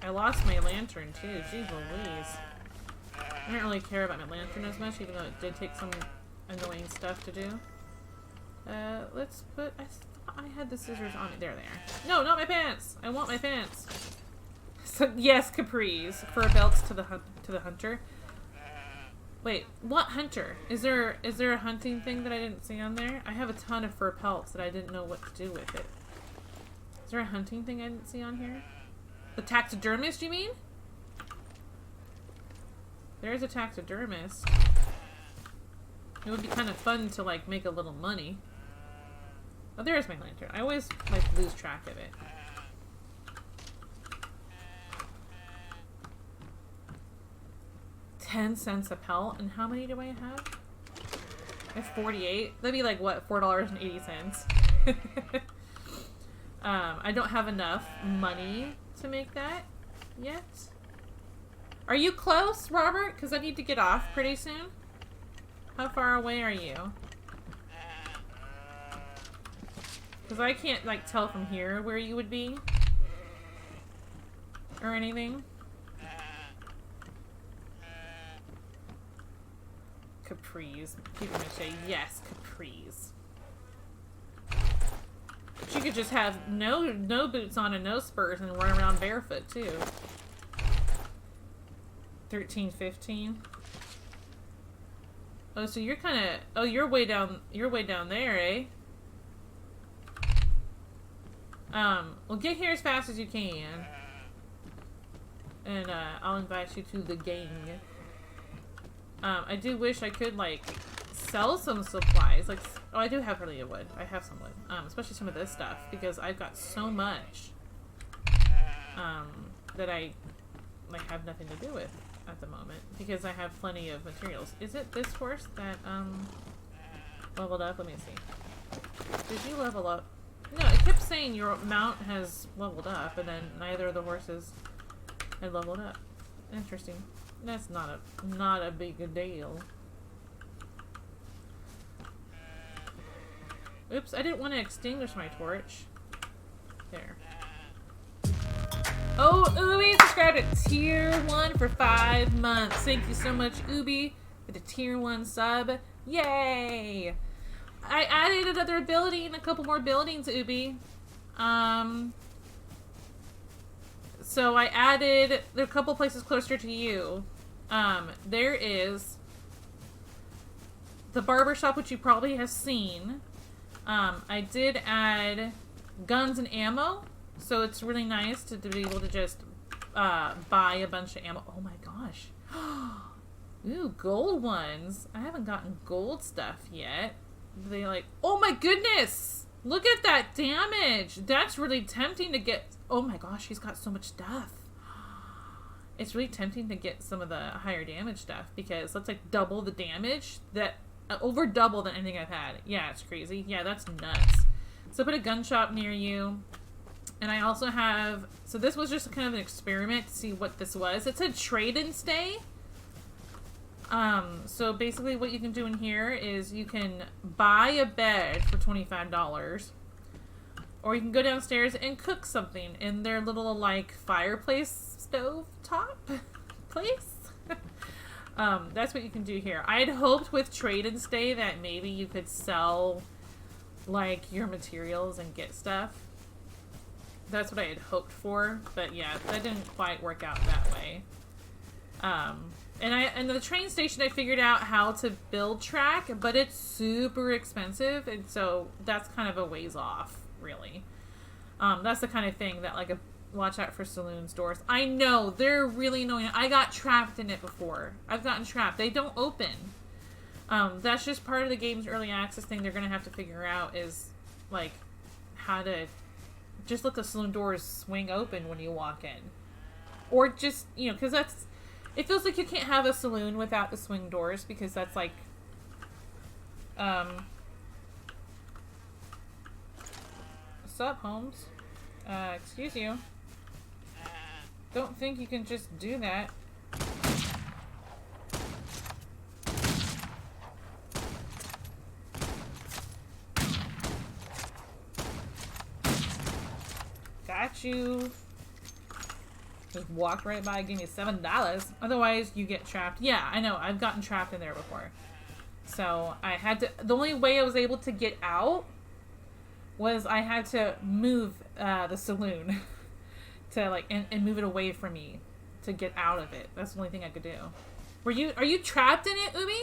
I lost my lantern too. Jeez Louise. I don't really care about my lantern as much, even though it did take some annoying stuff to do. Let's put... I thought I had the scissors on it. There they are. No, not my pants! I want my pants! So, yes, capris. Fur belts to the hunter. Wait, what hunter? Is there a hunting thing that I didn't see on there? I have a ton of fur pelts that I didn't know what to do with it. Is there a hunting thing I didn't see on here? The taxidermist, you mean? There's a taxidermist. It would be kind of fun to, like, make a little money. Oh, there's my lantern. I always, like, lose track of it. $0.10 a pelt, and how many do I have? I have 48. That'd be like what, $4.80. I don't have enough money to make that yet. Are you close, Robert? Because I need to get off pretty soon. How far away are you? Because I can't like tell from here where you would be or anything. Capris. People may say, yes, capris. She could just have no boots on and no spurs and run around barefoot too. 13, 15. Oh, so you're kind of... Oh, you're way down there, eh? Well, get here as fast as you can. And, I'll invite you to the gang. I do wish I could, like, sell some supplies. Like, oh, I do have plenty of wood. I have some wood. Especially some of this stuff. Because I've got so much, that I, like, have nothing to do with. at the moment because I have plenty of materials. Is it this horse that leveled up? Let me see. Did you level up? No, it kept saying your mount has leveled up, and then neither of the horses had leveled up. Interesting. That's not a big deal. Oops, I didn't want to extinguish my torch. There. Oh, Ubi subscribed to tier 1 for 5 months. Thank you so much, Ubi, for the tier 1 sub. Yay! I added another building, a couple more buildings, Ubi. So I added a couple places closer to you. There is the barber shop, which you probably have seen. I did add guns and ammo, so it's really nice to be able to just buy a bunch of ammo. Oh my gosh. Ooh, gold ones. I haven't gotten gold stuff yet. They like, oh my goodness! Look at that damage! That's really tempting to get. Oh my gosh, he's got so much stuff. It's really tempting to get some of the higher damage stuff because that's like double the damage that over double than anything I've had. Yeah, it's crazy. Yeah, that's nuts. So I put a gun shop near you. And I also have, so this was just kind of an experiment to see what this was. It said trade and stay. So basically what you can do in here is you can buy a bed for $25. Or you can go downstairs and cook something in their little like fireplace stove top place. That's what you can do here. I had hoped with trade and stay that maybe you could sell like your materials and get stuff. That's what I had hoped for, but yeah, that didn't quite work out that way. And the train station I figured out how to build track, but it's super expensive, and so that's kind of a ways off, really. That's the kind of thing that like watch out for saloons doors. I know they're really annoying. I got trapped in it before. I've gotten trapped. They don't open. That's just part of the game's early access thing. They're gonna have to figure out is like how to just let the saloon doors swing open when you walk in, or just because it feels like you can't have a saloon without the swing doors because that's like sup, Holmes? Excuse you. Don't think you can just do that. Got you. Just walked right by, gave me $7. Otherwise, you get trapped. Yeah, I know. I've gotten trapped in there before. So I had to. The only way I was able to get out was I had to move the saloon to like and move it away from me to get out of it. That's the only thing I could do. Are you trapped in it, Umi?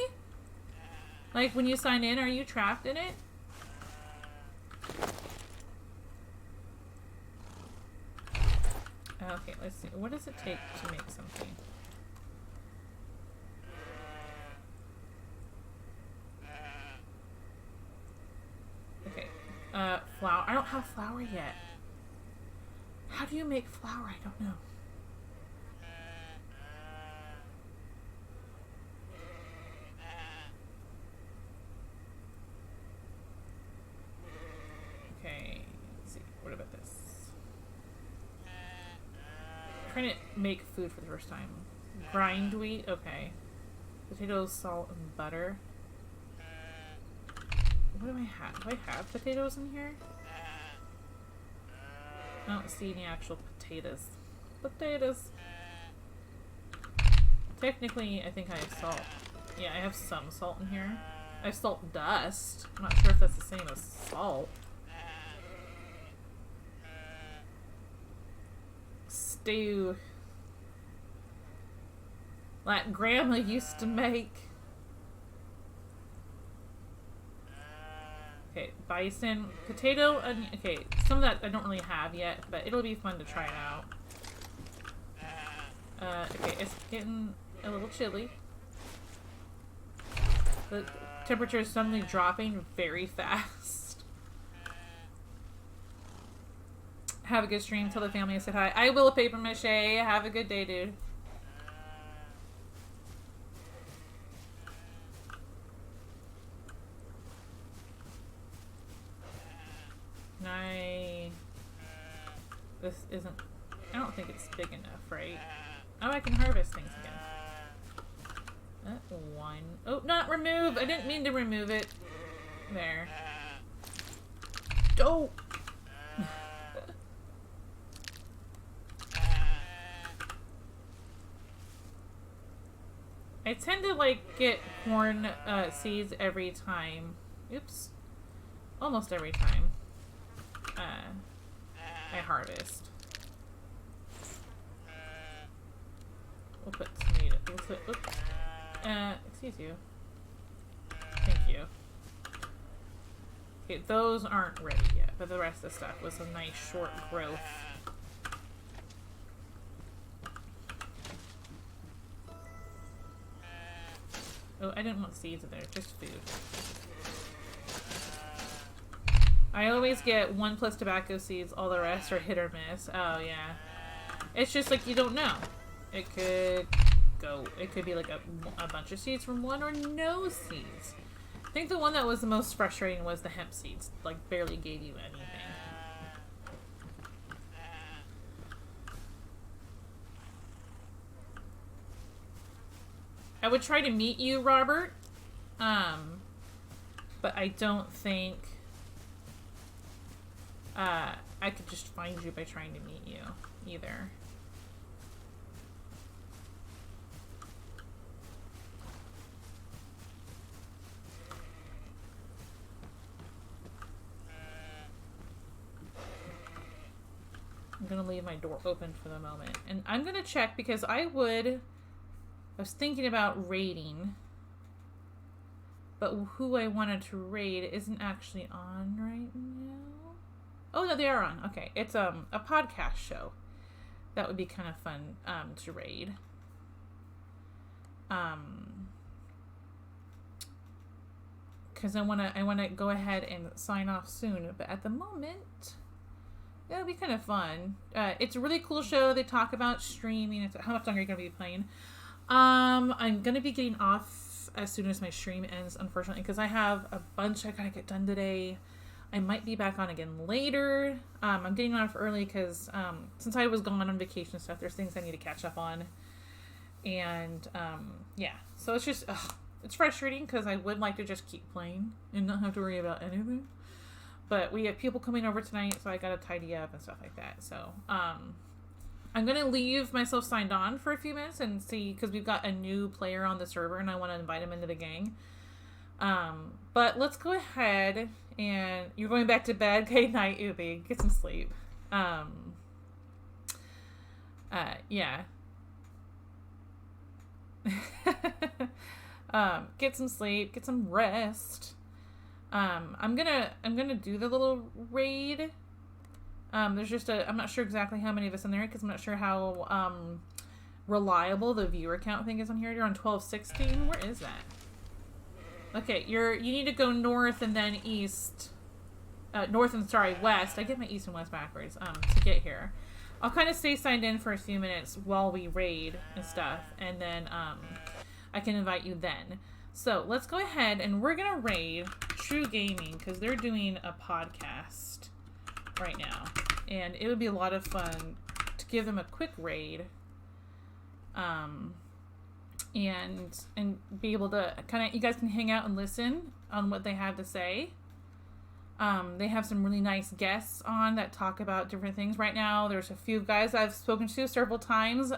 Like when you sign in, are you trapped in it? Okay, let's see. What does it take to make something? Okay. Flour. I don't have flour yet. How do you make flour? I don't know. Okay. Let's see. What about this? Trying to make food for the first time. Grind wheat, okay. Potatoes, salt, and butter. What do I have? Do I have potatoes in here? I don't see any actual potatoes. Potatoes. Technically, I think I have salt. Yeah, I have some salt in here. I have salt dust. I'm not sure if that's the same as salt. Stew like grandma used to make. Okay, bison, potato, onion. Okay, some of that I don't really have yet, but it'll be fun to try it out. Okay, it's getting a little chilly. The temperature is suddenly dropping very fast. Have a good stream. Tell the family I said hi. I will, paper mache. Have a good day, dude. this isn't... I don't think it's big enough, right? Oh, I can harvest things again. One. Oh, not remove! I didn't mean to remove it. There. Oh! I tend to, like, get corn seeds every time. Oops. Almost every time I harvest. We'll put tomato. We'll put, oops. Excuse you. Thank you. Okay, those aren't ready yet, but the rest of the stuff was a nice short growth. Oh, I didn't want seeds in there, just food. I always get 1+ tobacco seeds, all the rest are hit or miss. Oh, yeah. It's just like you don't know. It could go, it could be like a bunch of seeds from one or no seeds. I think the one that was the most frustrating was the hemp seeds. Like, barely gave you anything. I would try to meet you, Robert. But I don't think I could just find you by trying to meet you either. I'm gonna leave my door open for the moment. And I'm gonna check because I was thinking about raiding, but who I wanted to raid isn't actually on right now. Oh, no, they are on. Okay. It's a podcast show. That would be kind of fun to raid. Because I wanna go ahead and sign off soon, but at the moment, it'll be kind of fun. It's a really cool show. They talk about streaming. How much longer are you gonna be playing? I'm gonna be getting off as soon as my stream ends, unfortunately, because I have a bunch I gotta get done today. I might be back on again later. I'm getting off early because since I was gone on vacation and stuff, there's things I need to catch up on. And yeah, so it's just it's frustrating because I would like to just keep playing and not have to worry about anything. But we have people coming over tonight, so I gotta tidy up and stuff like that. So I'm gonna leave myself signed on for a few minutes and see, because we've got a new player on the server and I want to invite him into the gang. But let's go ahead, and you're going back to bed. Okay, night, Ubi. Get some sleep. Yeah. Get some sleep, get some rest. I'm gonna do the little raid. There's just I'm not sure exactly how many of us in there, because I'm not sure how reliable the viewer count thing is on here. You're on 1216. Where is that? Okay, you need to go north and then east. North and west. I get my east and west backwards to get here. I'll kind of stay signed in for a few minutes while we raid and stuff, and then I can invite you then. So let's go ahead and we're gonna raid True Gaming because they're doing a podcast right now, and it would be a lot of fun to give them a quick raid, and be able to kind of, you guys can hang out and listen on what they have to say. They have some really nice guests on that talk about different things. Right now, there's a few guys I've spoken to several times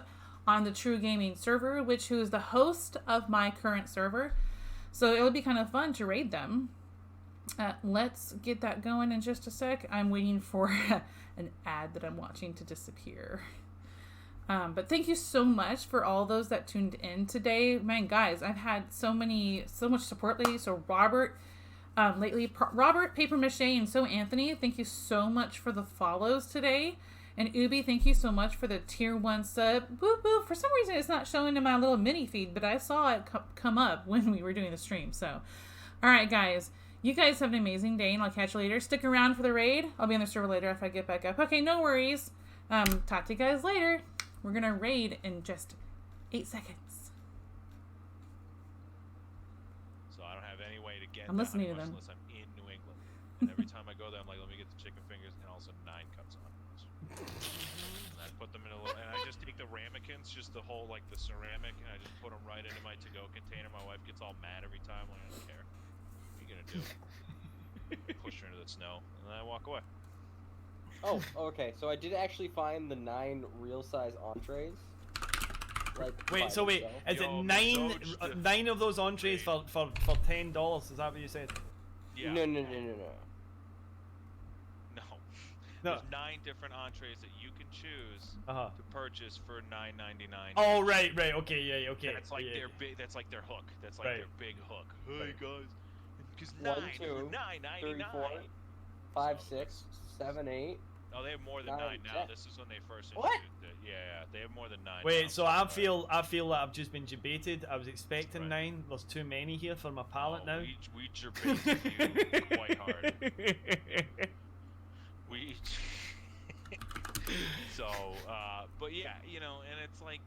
on the True Gaming server, who is the host of my current server. So it would be kind of fun to raid them. Let's get that going in just a sec. I'm waiting for an ad that I'm watching to disappear. But thank you so much for all those that tuned in today. Man, guys, I've had so much support lately. So Robert, Robert, Paper Mache, and so Anthony, thank you so much for the follows today. And Ubi, thank you so much for the tier 1 sub. Boo boo. For some reason, it's not showing in my little mini feed, but I saw it come up when we were doing the stream. So, all right, guys. You guys have an amazing day, and I'll catch you later. Stick around for the raid. I'll be on the server later if I get back up. Okay, no worries. Talk to you guys later. We're going to raid in just 8 seconds.
So I don't have any way to get
I'm listening to them.
unless I'm in New England. And every time I go there, I'm like, let me get the chicken fingers, and all of a sudden 9 comes on. And I put them in a little, and I just take the ramekins, just the whole like the ceramic, and I just put them right into my to-go container. My wife gets all mad every time. Like, I don't care. What are you gonna do? Push her into the snow, and then I walk away.
Oh, okay. So I did actually find the 9 real-size entrees. Like,
Wait, so wait, is
Yo,
it
Mizoge, the-
9 of those entrees for $10? Is that what you said?
Yeah.
No.
No.
No.
There's 9 different entrees that you can choose
Uh-huh.
to purchase for $9.99.
Oh, right, okay, yeah, okay.
That's like
yeah,
their big. That's like their hook. That's like
Right.
their big hook. Hey
Right.
guys, because
1,
9
2,
for $9.99.
3, 4, 5,
So
6, 7, 8.
Oh, they have more than 9 now.
10.
This is when they first
What?
introduced it. Yeah, they have more than 9.
Wait,
now.
so I feel that I've just been debated. I was expecting
Right.
9. There's too many here for my palate now.
We debated you quite hard. We. So, but yeah, you know, and it's like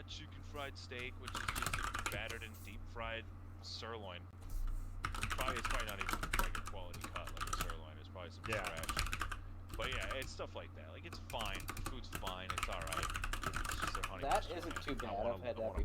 chicken fried steak, which is just a battered and deep fried sirloin. It's probably not even like a quality cut like a sirloin. It's probably some trash. But yeah, it's stuff like that. Like it's fine. The food's fine. It's all right. It's just a honey
That
mustard,
isn't
man.
too bad.
I wanna
I've had
I
that
wanna